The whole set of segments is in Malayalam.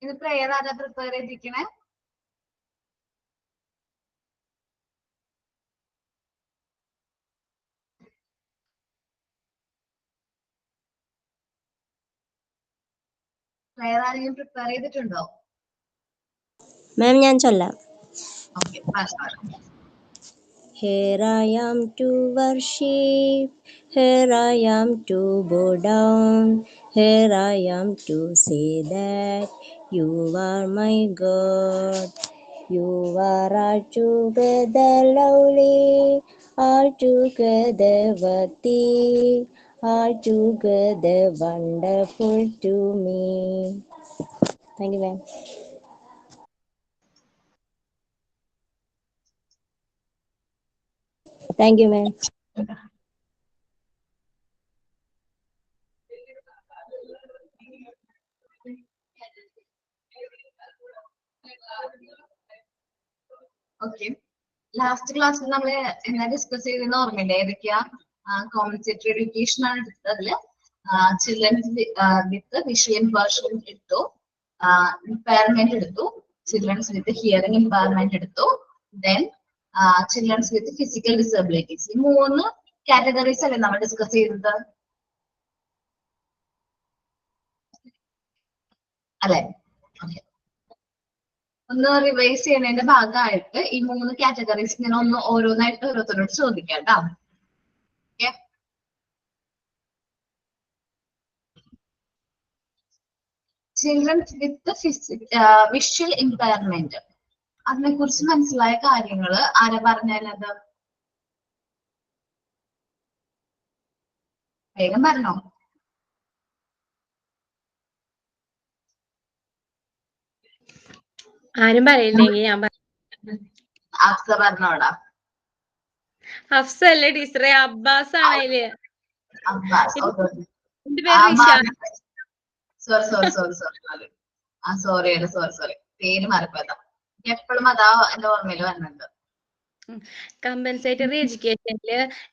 ഇത് പ്രേയർ ആരാ പ്രിപ്പയർ ചെയ്തിരിക്കണേ? പ്രേയർ ആരെങ്കിലും പ്രിപ്പയർ ചെയ്തിട്ടുണ്ടോ? മാം ഞാൻ ചൊല്ലാം. Okay, Here I am to worship, here I am to bow down, here I am to say that you are my God. You are altogether lovely, altogether worthy, altogether wonderful to me. Thank you, ma'am. Thank you, ma'am. Okay, last ക്ലാസ്സിൽ നമ്മൾ എന്നാ ഡിസ്കസ് ചെയ്തെന്ന് ഓർമ്മയില്ലേ? ഏതൊക്കെയാ? കോമ്പൻസേറ്ററി എഡ്യൂക്കേഷൻ ആണ് എടുത്തത്. അതില് ചിൽഡ്രൻസ് വിത്ത് വിഷ്വൽ ഇംപേർഷൻ എടുത്തു, ഇമ്പയർമെന്റ് എടുത്തു, ചിൽഡ്രൻസ് വിത്ത് ഹിയറിംഗ് ഇമ്പയർമെന്റ് എടുത്തു, then children's with physical disabilities. ഈ 3 കാറ്റഗറീസ് അല്ലേ നമ്മൾ ഡിസ്കസ് ചെയ്തത് അല്ലെ? ഓക്കെ, ഒന്ന് റിവൈസ് ചെയ്യുന്നതിന്റെ ഭാഗമായിട്ട് ഈ 3 കാറ്റഗറീസ് ഇങ്ങനെ ഒന്ന് ഓരോന്നായിട്ട് ഓരോരുത്തരോട് ചോദിക്കാം കേട്ടോ. ഓക്കെ, ചിൽഡ്രൻസ് വിത്ത് വിഷ്വൽ ഇമ്പയർമെന്റ്, അതിനെ കുറിച്ച് മനസ്സിലായ കാര്യങ്ങൾ ആരാ പറഞ്ഞത്? വേഗം പറഞ്ഞോ. ആരും പറയില്ലെങ്കിൽ ഞാൻ അഫ്സ പറഞ്ഞോടാ. ഹഫ്സ അല്ലേ ടീച്ചറെ? അബ്ബാസ് ആണ് അതില്. അബ്ബാസ്. എന്റെ പേര് റിഷാൻ. സോറി പേര് മറക്കണ്ട. എപ്പോഴും അതാ എന്റെ ഓർമ്മയിൽ വരുന്നുണ്ട്. കമ്പൻസേറ്ററി എഡ്യൂക്കേഷനിൽ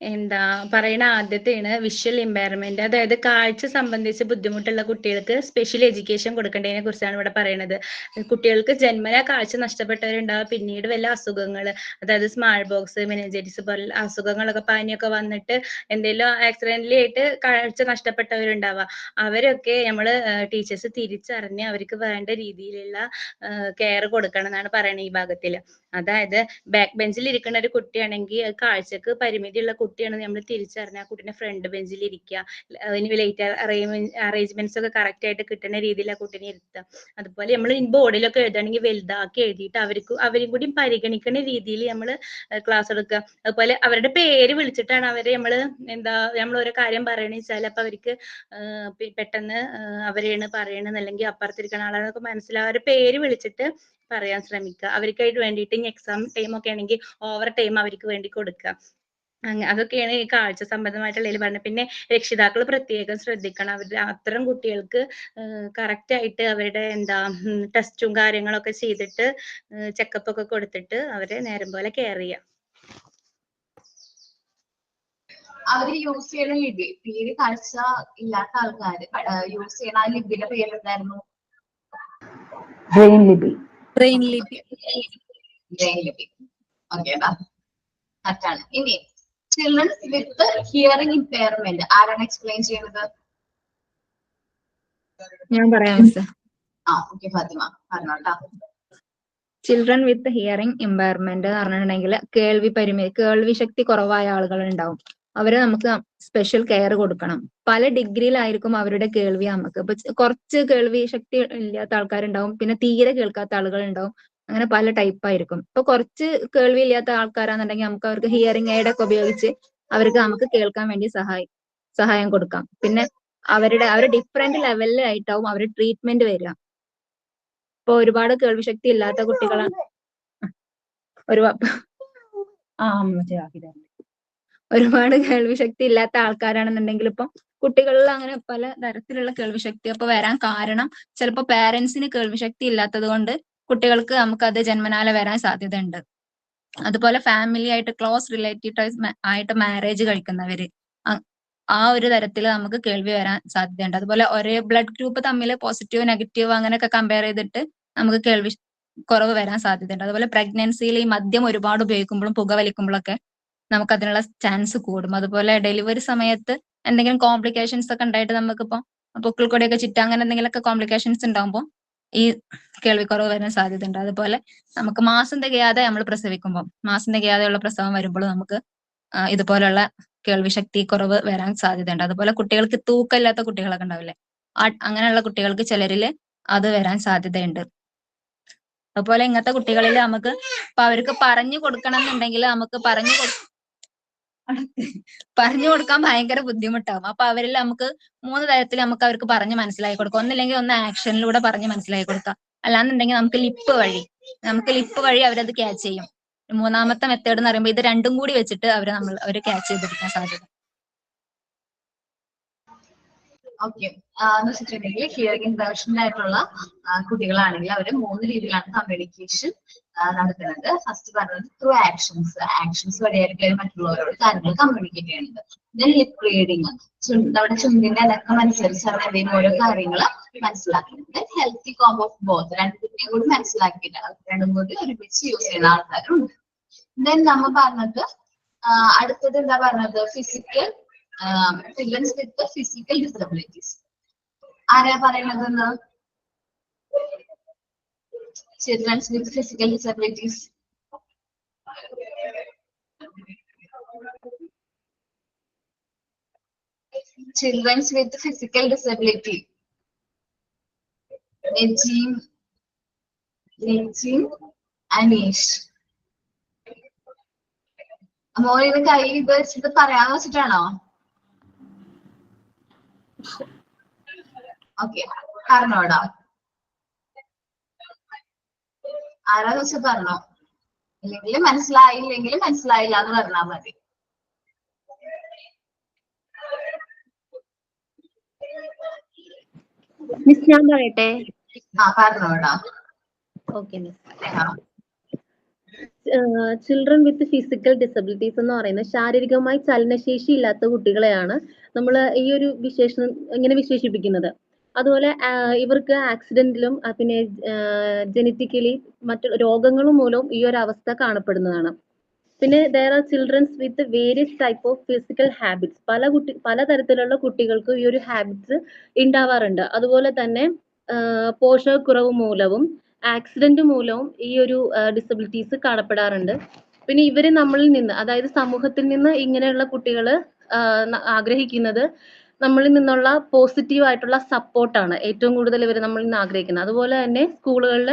എന്താ പറയണ ആദ്യത്തെയാണ് വിഷ്വൽ ഇമ്പയർമെന്റ്. അതായത് കാഴ്ച സംബന്ധിച്ച് ബുദ്ധിമുട്ടുള്ള കുട്ടികൾക്ക് സ്പെഷ്യൽ എഡ്യൂക്കേഷൻ കൊടുക്കേണ്ടതിനെ കുറിച്ചാണ് ഇവിടെ പറയുന്നത്. കുട്ടികൾക്ക് ജന്മനാ കാഴ്ച നഷ്ടപ്പെട്ടവരുണ്ടാവും, പിന്നീട് വല്ല അസുഖങ്ങൾ, അതായത് സ്മാൾ ബോക്സ്, മെനിഞ്ചൈറ്റിസ് പോലുള്ള അസുഖങ്ങളൊക്കെ, പനിയൊക്കെ വന്നിട്ട് എന്തെങ്കിലും ആക്സിഡന്റലി ആയിട്ട് കാഴ്ച നഷ്ടപ്പെട്ടവരുണ്ടാവുക. അവരൊക്കെ നമ്മൾ ടീച്ചേഴ്സ് തിരിച്ചറിഞ്ഞ് അവർക്ക് വേണ്ട രീതിയിലുള്ള കെയർ കൊടുക്കണം എന്നാണ് പറയുന്നത് ഈ ഭാഗത്തിൽ. അതായത് ബാക്ക് ബെഞ്ചിൽ ഇരിക്കുന്ന ഒരു കുട്ടിയാണെങ്കിൽ കാഴ്ചക്ക് പരിമിതിയുള്ള കുട്ടിയാണ് നമ്മൾ തിരിച്ചറിഞ്ഞ ആ കുട്ടീനെ ഫ്രണ്ട് ബെഞ്ചിൽ ഇരിക്കുക, ഇനി ലൈറ്റ് അറേഞ്ച്മെന്റ്സ് ഒക്കെ കറക്റ്റ് ആയിട്ട് കിട്ടുന്ന രീതിയിൽ ആ കുട്ടീനെ ഇരുത്തുക. അതുപോലെ നമ്മൾ ബോർഡിലൊക്കെ എഴുതുകയാണെങ്കിൽ വലുതാക്കി എഴുതിയിട്ട് അവരും കൂടി പരിഗണിക്കുന്ന രീതിയിൽ നമ്മൾ ക്ലാസ് എടുക്കുക. അതുപോലെ അവരുടെ പേര് വിളിച്ചിട്ടാണ് അവരെ നമ്മൾ ഓരോ കാര്യം പറയണെന്ന് വെച്ചാൽ അപ്പൊ അവർക്ക് പെട്ടെന്ന് അവരെയാണ് പറയണെന്ന്, അല്ലെങ്കിൽ അപ്പുറത്തിരിക്കുന്ന ആളെന്നൊക്കെ മനസ്സിലാവും. അവരുടെ പേര് വിളിച്ചിട്ട് പറയാൻ ശ്രമിക്കുക. അവർക്കായിട്ട് വേണ്ടിയിട്ട് എക്സാം ടൈം ഒക്കെ ആണെങ്കിൽ ഓവർ ടൈം അവർക്ക് വേണ്ടി കൊടുക്കുക. അതൊക്കെയാണ് ഈ കാഴ്ച സംബന്ധമായിട്ടുള്ള ഇതിൽ പറഞ്ഞത്. പിന്നെ രക്ഷിതാക്കൾ പ്രത്യേകം ശ്രദ്ധിക്കണം. അവരുടെ അത്തരം കുട്ടികൾക്ക് കറക്റ്റ് ആയിട്ട് അവരുടെ ടെസ്റ്റും കാര്യങ്ങളൊക്കെ ചെയ്തിട്ട് ചെക്കപ്പ് ഒക്കെ കൊടുത്തിട്ട് അവരെ നേരം പോലെ കെയർ ചെയ്യാം. അവര് യൂസ് ചെയ്യുന്ന ലിപി, തീരെ കാഴ്ച ഇല്ലാത്ത ആൾക്കാർ യൂസ് ചെയ്യുന്ന ആ ലിപിയുടെ പേരെന്തായിരുന്നു? ബ്രെയിൻ ലിപി. ഓക്കെ, കറക്റ്റാണ്. ഇനി ചിൽഡ്രൻസ് വിത്ത് ഹിയറിംഗ് ഇമ്പയർമെന്റ് ആരാണ് എക്സ്പ്ലെയിൻ ചെയ്യുന്നത്? ഞാൻ പറയാം. ഓക്കെ, ഫാത്തിമ പറഞ്ഞോട്ടാ. ചിൽഡ്രൻ വിത്ത് ഹിയറിംഗ് ഇമ്പയർമെന്റ് എന്ന് പറഞ്ഞിട്ടുണ്ടെങ്കിൽ കേൾവി ശക്തി കുറവായ ആളുകൾ ഉണ്ടാവും. അവരെ നമുക്ക് സ്പെഷ്യൽ കെയർ കൊടുക്കണം. പല ഡിഗ്രിയിലായിരിക്കും അവരുടെ കേൾവി. നമുക്ക് ഇപ്പൊ കുറച്ച് കേൾവി ശക്തി ഇല്ലാത്ത ആൾക്കാരുണ്ടാവും, പിന്നെ തീരെ കേൾക്കാത്ത ആളുകൾ ഉണ്ടാവും. അങ്ങനെ പല ടൈപ്പ് ആയിരിക്കും. ഇപ്പൊ കുറച്ച് കേൾവി ഇല്ലാത്ത ആൾക്കാരാണെന്നുണ്ടെങ്കിൽ നമുക്ക് അവർക്ക് ഹിയറിംഗ് എയ്ഡ് ഒക്കെ ഉപയോഗിച്ച് നമുക്ക് കേൾക്കാൻ വേണ്ടി സഹായം കൊടുക്കാം. പിന്നെ അവരുടെ ഡിഫറെന്റ് ലെവലിലായിട്ടാവും അവർ ട്രീറ്റ്മെന്റ് വരിക. ഇപ്പൊ ഒരുപാട് കേൾവി ശക്തി ഇല്ലാത്ത കുട്ടികളാണ് ഒരുപാട് കേൾവി ശക്തി ഇല്ലാത്ത ആൾക്കാരാണെന്നുണ്ടെങ്കിൽ ഇപ്പം കുട്ടികളിൽ അങ്ങനെ പല തരത്തിലുള്ള കേൾവി ശക്തി ഒക്കെ വരാൻ കാരണം ചിലപ്പോൾ പേരൻസിന് കേൾവി ശക്തി ഇല്ലാത്തത് കൊണ്ട് കുട്ടികൾക്ക് നമുക്കത് ജന്മനാല വരാൻ സാധ്യതയുണ്ട്. അതുപോലെ ഫാമിലി ആയിട്ട് ക്ലോസ് റിലേറ്റീവ് ആയിട്ട് മാരേജ് കഴിക്കുന്നവര്, ആ ഒരു തരത്തിൽ നമുക്ക് കേൾവി വരാൻ സാധ്യതയുണ്ട്. അതുപോലെ ഒരേ ബ്ലഡ് ഗ്രൂപ്പ് തമ്മിൽ പോസിറ്റീവ് നെഗറ്റീവ് അങ്ങനെയൊക്കെ കമ്പയർ ചെയ്തിട്ട് നമുക്ക് കേൾവി കുറവ് വരാൻ സാധ്യതയുണ്ട്. അതുപോലെ പ്രഗ്നൻസിയിൽ ഈ മദ്യം ഒരുപാട് ഉപയോഗിക്കുമ്പോഴും പുകവലിക്കുമ്പോഴൊക്കെ നമുക്ക് അതിനുള്ള ചാൻസ് കൂടും. അതുപോലെ ഡെലിവറി സമയത്ത് എന്തെങ്കിലും കോംപ്ലിക്കേഷൻസ് ഒക്കെ ഉണ്ടായിട്ട് നമുക്കിപ്പോ പൊക്കിൾക്കൊടിയൊക്കെ ചുറ്റുക അങ്ങനെ എന്തെങ്കിലുമൊക്കെ കോംപ്ലിക്കേഷൻസ് ഉണ്ടാകുമ്പോൾ ഈ കേൾവിക്കുറവ് വരാൻ സാധ്യതയുണ്ട്. അതുപോലെ നമുക്ക് മാസം തികയാതെ നമ്മൾ പ്രസവിക്കുമ്പോൾ, മാസം തികയാതെയുള്ള പ്രസവം വരുമ്പോൾ നമുക്ക് ഇതുപോലുള്ള കേൾവി ശക്തി കുറവ് വരാൻ സാധ്യതയുണ്ട്. അതുപോലെ കുട്ടികൾക്ക് തൂക്കമില്ലാത്ത കുട്ടികളൊക്കെ ഉണ്ടാവില്ലേ, അങ്ങനെയുള്ള കുട്ടികൾക്ക് ചിലരിൽ അത് വരാൻ സാധ്യതയുണ്ട്. അതുപോലെ ഇങ്ങനത്തെ കുട്ടികളിൽ നമുക്ക് ഇപ്പൊ അവർക്ക് പറഞ്ഞു കൊടുക്കണം എന്നുണ്ടെങ്കിൽ നമുക്ക് പറഞ്ഞു കൊടുക്കാൻ ഭയങ്കര ബുദ്ധിമുട്ടാവും. അപ്പൊ അവരിൽ നമുക്ക് 3 തരത്തിൽ നമുക്ക് അവർക്ക് പറഞ്ഞ് മനസ്സിലാക്കി കൊടുക്കാം. ഒന്നില്ലെങ്കിൽ ഒന്ന് ആക്ഷനിലൂടെ പറഞ്ഞ് മനസ്സിലാക്കി കൊടുക്കാം, അല്ലാന്നുണ്ടെങ്കിൽ നമുക്ക് ലിപ്പ് വഴി അവരത് ക്യാച്ച് ചെയ്യും. 3ാമത്തെ മെത്തേഡ് എന്ന് പറയുമ്പോൾ ഇത് രണ്ടും കൂടി വെച്ചിട്ട് അവര് ക്യാച്ച് ചെയ്തെടുക്കാൻ സാധ്യത. ഓക്കെ, എന്ന് വെച്ചിട്ടുണ്ടെങ്കിൽ ഹിയറിംഗ് ഇംപയർഡ് ആയിട്ടുള്ള കുട്ടികളാണെങ്കിൽ അവര് 3 രീതിയിലാണ് കമ്മ്യൂണിക്കേഷൻ നടത്തുന്നത്. ഫസ്റ്റ് പറഞ്ഞത് ത്രൂ ആക്ഷൻസ് വഴിയായിരിക്കും മറ്റുള്ളവരോട് കാര്യങ്ങൾ കമ്മ്യൂണിക്കേറ്റ് ചെയ്യുന്നത്. ദെൻ ലിപ്പ് റീഡിങ്, നമ്മുടെ ചുണ്ടിന്റെ അടക്കം അനുസരിച്ച് അവർ എന്തെങ്കിലും ഓരോ കാര്യങ്ങൾ മനസ്സിലാക്കുന്നത്. ഹെൽത്തി കോംബോ ഓഫ് ബോത്ത്, രണ്ടിനെയും കൂടി മനസ്സിലാക്കിയിട്ട് രണ്ടും കൂടി ഒരുമിച്ച് യൂസ് ചെയ്യുന്ന ആൾക്കാരുണ്ട്. ദെൻ നമ്മ പറഞ്ഞത് അടുത്തത് എന്താ പറഞ്ഞത്, physical children with the physical disabilities. ആരാ പറയുന്നതെന്ന്? Children with physical disabilities. Children with physical disability. Nejim, Anish. മോളിന് കൈ വെച്ചിട്ട് പറയാന്ന് വെച്ചിട്ടാണോ? ഓക്കെ, പറഞ്ഞോടാ. ആരാന്ന് വെച്ചാൽ പറഞ്ഞോ, ഇല്ലെങ്കിൽ മനസ്സിലായില്ല എന്ന് പറഞ്ഞാൽ മതി. മിസ് ഞാൻ പറയട്ടെ? പറഞ്ഞോടാ. Okay miss. Children with physical disabilities എന്ന് പറയുന്നത് ശാരീരികമായി ചലനശേഷി ഇല്ലാത്ത കുട്ടികളെയാണ് നമ്മൾ ഈ ഒരു വിശേഷണം ഇങ്ങനെ വിശേഷിപ്പിക്കുന്നത്. അതുപോലെ ഇവർക്ക് ആക്സിഡന്റിലും പിന്നെ ജനറ്റിക്കലി മറ്റു രോഗങ്ങളും മൂലവും ഈ ഒരു അവസ്ഥ കാണപ്പെടുന്നതാണ്. പിന്നെ there are children with various type of physical habits. പലതരത്തിലുള്ള കുട്ടികൾക്ക് ഈ ഒരു ഹാബിറ്റ്സ് ഉണ്ടാവാറുണ്ട്. അതുപോലെ തന്നെ പോഷകക്കുറവ് മൂലവും ആക്സിഡന്റ് മൂലവും ഈ ഒരു ഡിസബിലിറ്റീസ് കാണപ്പെടാറുണ്ട്. പിന്നെ ഇവര് നമ്മളിൽ നിന്ന്, അതായത് സമൂഹത്തിൽ നിന്ന് ഇങ്ങനെയുള്ള കുട്ടികൾ ആഗ്രഹിക്കുന്നത് നമ്മളിൽ നിന്നുള്ള പോസിറ്റീവ് ആയിട്ടുള്ള സപ്പോർട്ടാണ് ഏറ്റവും കൂടുതൽ ഇവർ നമ്മളിൽ നിന്ന് ആഗ്രഹിക്കുന്നത്. അതുപോലെ തന്നെ സ്കൂളുകളിൽ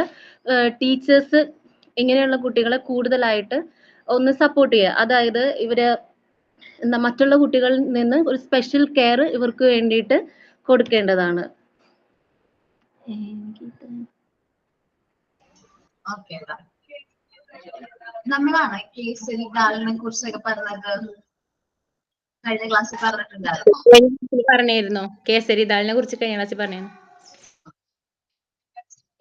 ടീച്ചേഴ്സ് ഇങ്ങനെയുള്ള കുട്ടികളെ കൂടുതലായിട്ട് ഒന്ന് സപ്പോർട്ട് ചെയ്യുക, അതായത് ഇവര് മറ്റുള്ള കുട്ടികളിൽ നിന്ന് ഒരു സ്പെഷ്യൽ കെയർ ഇവർക്ക് വേണ്ടിയിട്ട് കൊടുക്കേണ്ടതാണ്. നമ്മളാണ് കേസരി ദാലിനെ കുറിച്ചൊക്കെ പറഞ്ഞത്, കഴിഞ്ഞ ക്ലാസ്സിൽ പറഞ്ഞിട്ടുണ്ടായിരുന്നു. കേസരി ദാലിനെ കുറിച്ച് കഴിഞ്ഞ ക്ലാസ്സിൽ പറഞ്ഞു.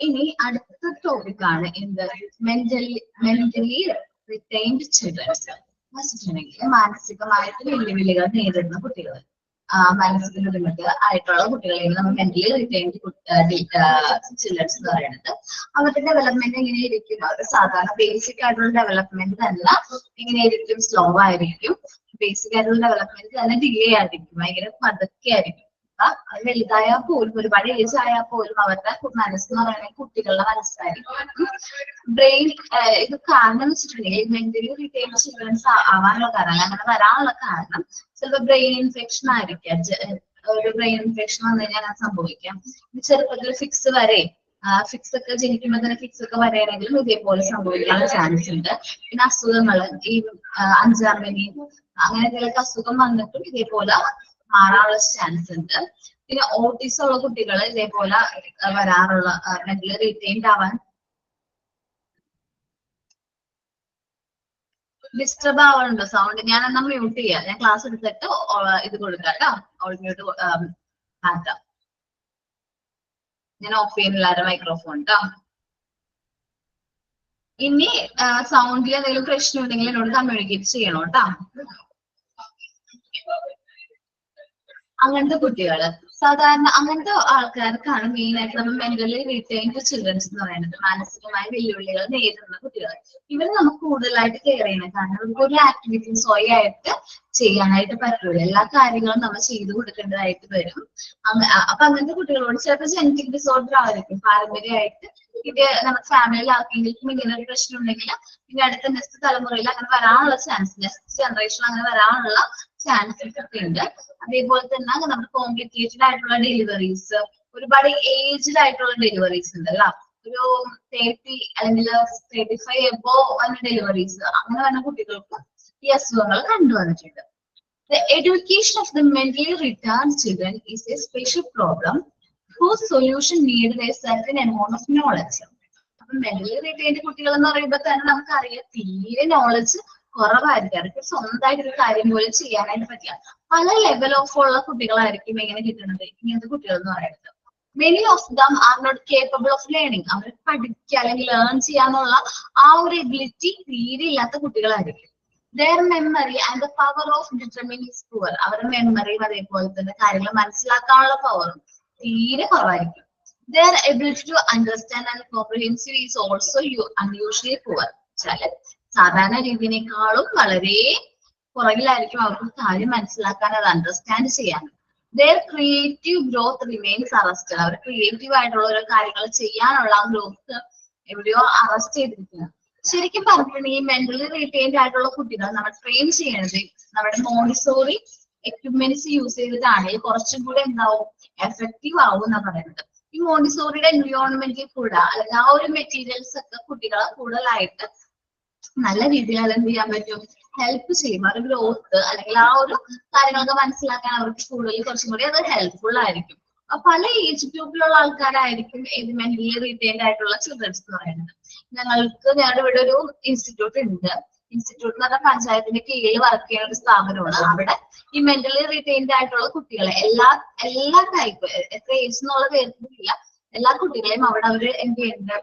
ഇനി അടുത്ത ടോപ്പിക് ആണ് എന്ത്, മെന്റലി റിറ്റൈൻഡ് ചിൽഡ്രൻസ്. മാനസികമായിട്ട് വെല്ലുവിളികൾ നേരിടുന്ന കുട്ടികൾ, മാനസിക ബുദ്ധിമുട്ട് ആയിട്ടുള്ള കുട്ടികളെയാണ് നമ്മൾ മെന്റലി റിറ്റൈൻഡ് ചിൽഡ്രൻസ് എന്ന് പറയുന്നത്. അവരുടെ ഡെവലപ്മെന്റ് എങ്ങനെയായിരിക്കും? അവരുടെ സാധാരണ ബേസിക് ആയിട്ടുള്ള ഡെവലപ്മെന്റ് തന്നെ എങ്ങനെയായിരിക്കും? സ്ലോ ആയിരിക്കും. ബേസിക് ആയിട്ടുള്ള ഡെവലപ്മെന്റ് തന്നെ ഡിലേ ആയിരിക്കും, ഭയങ്കര പതുക്കെ ആയിരിക്കും. അത് വലുതായാൽ പോലും, ഒരുപാട് ഏജ് ആയാൽ പോലും അവരുടെ മനസ്സെന്ന് പറയുന്നത് കുട്ടികളുടെ മനസ്സായിരിക്കും. ബ്രെയിൻ ഇത് കാരണം വെച്ചിട്ടുണ്ടെങ്കിൽ മെന്റലി റിട്ടൈൻഡ് ചിൽഡ്രൻസ് ആവാനുള്ള കാരണം, അങ്ങനെ വരാനുള്ള കാരണം ചിലപ്പോൾ ബ്രെയിൻ ഇൻഫെക്ഷൻ ആയിരിക്കാം. ഒരു ബ്രെയിൻ ഇൻഫെക്ഷൻ വന്നു കഴിഞ്ഞാൽ അത് സംഭവിക്കാം. ചെറുപ്പത്തിൽ ഫിക്സ് ഒക്കെ ജനിക്കുമ്പോൾ തന്നെ ഫിക്സ് ഒക്കെ വരെയാണെങ്കിലും ഇതേപോലെ സംഭവിക്കാനുള്ള ചാൻസ് ഉണ്ട്. പിന്നെ അസുഖങ്ങൾ, ഈ 5ാം പനി അങ്ങനെ എന്തെങ്കിലും അസുഖം വന്നിട്ടും ഇതേപോലെ മാറാനുള്ള ചാൻസ് ഉണ്ട്. പിന്നെ ഓട്ടിസം ഉള്ള കുട്ടികൾ ഇതേപോലെ വരാറുള്ള, മെന്റലി റിറ്റൈൻഡ് ആവാൻ ഡിസ്റ്റർബ് ആവാറുണ്ടോ സൗണ്ട്? ഞാൻ എന്നാ മ്യൂട്ട് ചെയ്യാം, ഞാൻ ക്ലാസ് എടുത്തിട്ട് ഇത് കൊടുക്കാം കേട്ടോ, ഓൾ മ്യൂട്ട് മാറ്റാം. ഞാൻ ഓഫ് ചെയ്യുന്നില്ല മൈക്രോഫോൺ കേട്ടോ. ഇനി സൗണ്ടിൽ എന്തെങ്കിലും പ്രശ്നം ഉണ്ടെങ്കിൽ എന്നോട് കമ്മ്യൂണിക്കേറ്റ് ചെയ്യണം കേട്ടോ. അങ്ങനത്തെ കുട്ടികള് സാധാരണ അങ്ങനത്തെ ആൾക്കാർക്കാണ് മെയിൻ ആയിട്ട് നമ്മൾ മെന്റലി റിട്ടൈൻഡ് ചിൽഡ്രൻസ് എന്ന് പറയുന്നത്. മാനസികമായ വെല്ലുവിളികൾ നേരിടുന്ന കുട്ടികൾ. ഇവര് നമുക്ക് കൂടുതലായിട്ട് കെയർ ചെയ്യണം. കാരണം ഇവർക്ക് ഒരു ആക്ടിവിറ്റി സ്വയമായിട്ട് ചെയ്യാനായിട്ട് പറ്റൂല. എല്ലാ കാര്യങ്ങളും നമ്മൾ ചെയ്തു കൊടുക്കേണ്ടതായിട്ട് വരും. അപ്പൊ അങ്ങനത്തെ കുട്ടികളോട് ചിലപ്പോൾ ജനറ്റിക് ഡിസോർഡർ ആയിരിക്കും. പാരമ്പര്യമായിട്ട് ഇത് നമ്മുടെ ഫാമിലിയിൽ ആർക്കെങ്കിലും ഇങ്ങനെ ഒരു പ്രശ്നം ഉണ്ടെങ്കിൽ പിന്നെ അടുത്ത നെക്സ്റ്റ് തലമുറയിൽ അങ്ങനെ വരാനുള്ള ചാൻസ്, നെക്സ്റ്റ് ജനറേഷൻ അങ്ങനെ വരാനുള്ള ചാൻസസ് ഒക്കെ ഉണ്ട്. അതേപോലെ തന്നെ നമ്മുടെ കോംപ്ലിക്കേറ്റഡ് ആയിട്ടുള്ള ഡെലിവറീസ്, ഒരുപാട് ഏജ്ഡ് ആയിട്ടുള്ള ഡെലിവറീസ് ഉണ്ടല്ലോ, ഒരു 30 അല്ലെങ്കിൽ 35 എബോ വന്ന ഡെലിവറീസ്, അങ്ങനെ വന്ന കുട്ടികൾക്ക് ഈ അസുഖങ്ങൾ കണ്ടുവന്നിട്ടുണ്ട്. The education of the mentally retarded children is a special problem whose solution needed a certain amount of knowledge. അപ്പൊ മെന്റലി റിട്ടൈൻഡ് കുട്ടികൾ എന്ന് പറയുമ്പോൾ തന്നെ നമുക്കറിയാം തീരെ നോളജ് കുറവായിരിക്കും. അവർക്ക് സ്വന്തമായിട്ട് ഒരു കാര്യം പോലും ചെയ്യാനായിട്ട് പറ്റില്ല. പല ലെവൽ ഓഫ് ഉള്ള കുട്ടികളായിരിക്കും എങ്ങനെ കിട്ടുന്നത് ഇങ്ങനത്തെ കുട്ടികൾ എന്ന് പറയുന്നത്. Many of them are not capable of learning. അവർ പഠിക്കുക അല്ലെങ്കിൽ ലേൺ ചെയ്യാന്നുള്ള ആ ഒരു എബിലിറ്റി തീരെ ഇല്ലാത്ത കുട്ടികളായിരിക്കും. Their memory and the power of determining is poor. അവരുടെ മെമ്മറിയും അതേപോലെ തന്നെ കാര്യങ്ങൾ മനസ്സിലാക്കാനുള്ള പവറും തീരെ കുറവായിരിക്കും. Their ability to understand and comprehensive is also unusually poor. സാധാരണ രീതിയിനേക്കാളും വളരെ പുറകിലായിരിക്കും അവർക്ക് കാര്യം മനസ്സിലാക്കാൻ, അത് അണ്ടർസ്റ്റാൻഡ് ചെയ്യാൻ. Their creative growth remains arrested. Our creative ആയിട്ടുള്ള ഓരോ കാര്യങ്ങൾ ചെയ്യാനുള്ള ആ ഗ്രോത്ത് എവിടെയോ അറസ്റ്റ് ചെയ്തിരിക്കുന്നു. ശരിക്കും പറഞ്ഞിട്ടുണ്ടെങ്കിൽ ഈ മെന്റലി റിട്ടൈൻഡ് ആയിട്ടുള്ള കുട്ടികൾ നമ്മൾ ട്രെയിൻ ചെയ്യണത് നമ്മുടെ മോണ്ടിസോറി എക്യുപ്മെന്റ്സ് യൂസ് ചെയ്തിട്ടാണെങ്കിൽ കുറച്ചും കൂടെ എന്താവും, എഫക്റ്റീവ് ആവും എന്നാണ് പറയുന്നത്. ഈ മോണ്ടിസോറിയുടെ എൻവയോൺമെന്റിൽ കൂടെ അല്ലെങ്കിൽ ആ ഒരു മെറ്റീരിയൽസ് ഒക്കെ കുട്ടികളെ കൂടുതലായിട്ട് നല്ല രീതിയിൽ അത് എന്ത് ചെയ്യാൻ പറ്റും, ഹെൽപ്പ് ചെയ്യും. അവരുടെ ഗ്രോത്ത് അല്ലെങ്കിൽ ആ ഒരു കാര്യങ്ങളൊക്കെ മനസ്സിലാക്കാൻ അവർക്ക് കൂടുതൽ കുറച്ചും കൂടി അത് ഹെൽപ്ഫുൾ ആയിരിക്കും. പല ഏജ് ഗ്രൂപ്പിലുള്ള ആൾക്കാരായിരിക്കും ഇത് മെന്റലി റിട്ടൈൻഡ് ആയിട്ടുള്ള ചിൽഡ്രൻസ് എന്ന് പറയുന്നത്. ഞങ്ങളുടെ ഇവിടെ ഒരു ഇൻസ്റ്റിറ്റ്യൂട്ട് ഉണ്ട്. ഇൻസ്റ്റിറ്റ്യൂട്ട് എന്ന് പറഞ്ഞാൽ പഞ്ചായത്തിന്റെ കീഴിൽ വർക്ക് ചെയ്യുന്ന ഒരു സ്ഥാപനമാണ്. അവിടെ ഈ മെന്റലി റിട്ടൈൻഡ് ആയിട്ടുള്ള കുട്ടികളെ എല്ലാ ടൈപ്പ്, എത്ര ഏജ് എന്നുള്ള പേരില്ല, എല്ലാ കുട്ടികളെയും അവിടെ അവര് എന്ത് ചെയ്യുന്നുണ്ട്,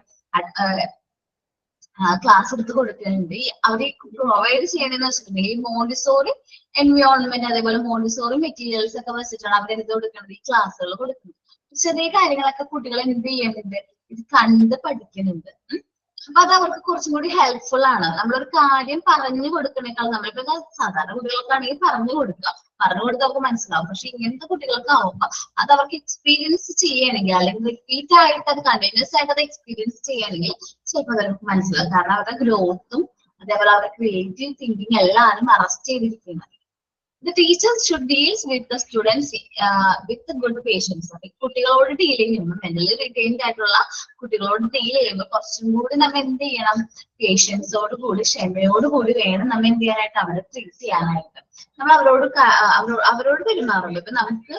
ക്ലാസ് എടുത്ത് കൊടുക്കുന്നുണ്ട്. അവർ പ്രൊവൈഡ് ചെയ്യണമെന്ന് വെച്ചിട്ടുണ്ടെങ്കിൽ ഈ മോണ്ടിസോറി എൻവയോൺമെന്റ് അതേപോലെ മോണ്ടിസോറി മെറ്റീരിയൽസ് ഒക്കെ വെച്ചിട്ടാണ് അവർ എന്ത് കൊടുക്കുന്നത്, ഈ ക്ലാസ്സുകൾ കൊടുക്കുന്നത്. ചെറിയ കാര്യങ്ങളൊക്കെ കുട്ടികൾ എന്ത് ചെയ്യുന്നുണ്ട്, ഇത് കണ്ട് പഠിക്കുന്നുണ്ട്. അപ്പൊ അത് അവർക്ക് കുറച്ചും കൂടി ഹെൽപ്ഫുൾ ആണ്. നമ്മളൊരു കാര്യം പറഞ്ഞു കൊടുക്കണേക്കാൾ നമ്മളിപ്പോ സാധാരണ കുട്ടികൾക്കാണെങ്കിൽ പറഞ്ഞു കൊടുക്കുക, പറഞ്ഞു കൊടുത്താൽ അവർക്ക് മനസ്സിലാവും. പക്ഷെ ഇങ്ങനത്തെ കുട്ടികൾക്കാവുമ്പോ അത് അവർക്ക് എക്സ്പീരിയൻസ് ചെയ്യണമെങ്കിൽ അല്ലെങ്കിൽ റിപ്പീറ്റ് ആയിട്ട് അത് കണ്ടിന്യൂസ് ആയിട്ട് അത് എക്സ്പീരിയൻസ് ചെയ്യണമെങ്കിൽ ചിലപ്പോൾ അവർക്ക് മനസ്സിലാവും. കാരണം അവരുടെ ഗ്രോത്തും അതേപോലെ അവരുടെ ക്രിയേറ്റീവ് തിങ്കിങ് എല്ലാവരും അറസ്റ്റ് ചെയ്തിരിക്കുന്നത്. The teachers should deal with the students with good patience. കുട്ടികളോട് ഡീൽ ചെയ്യുമ്പോൾ മെന്റലി റിട്ടൈൻഡ് ആയിട്ടുള്ള കുട്ടികളോട് ഡീൽ ചെയ്യുമ്പോൾ കുറച്ചും കൂടി നമ്മൾ എന്ത് ചെയ്യണം, പേഷ്യൻസോട് കൂടി ക്ഷമയോട് കൂടി വേണം നമ്മൾ എന്ത് ചെയ്യാനായിട്ട്, അവരെ ട്രീറ്റ് ചെയ്യാനായിട്ട്. നമ്മൾ അവരോട് പെരുമാറുള്ളൂ. ഇപ്പൊ നമുക്ക്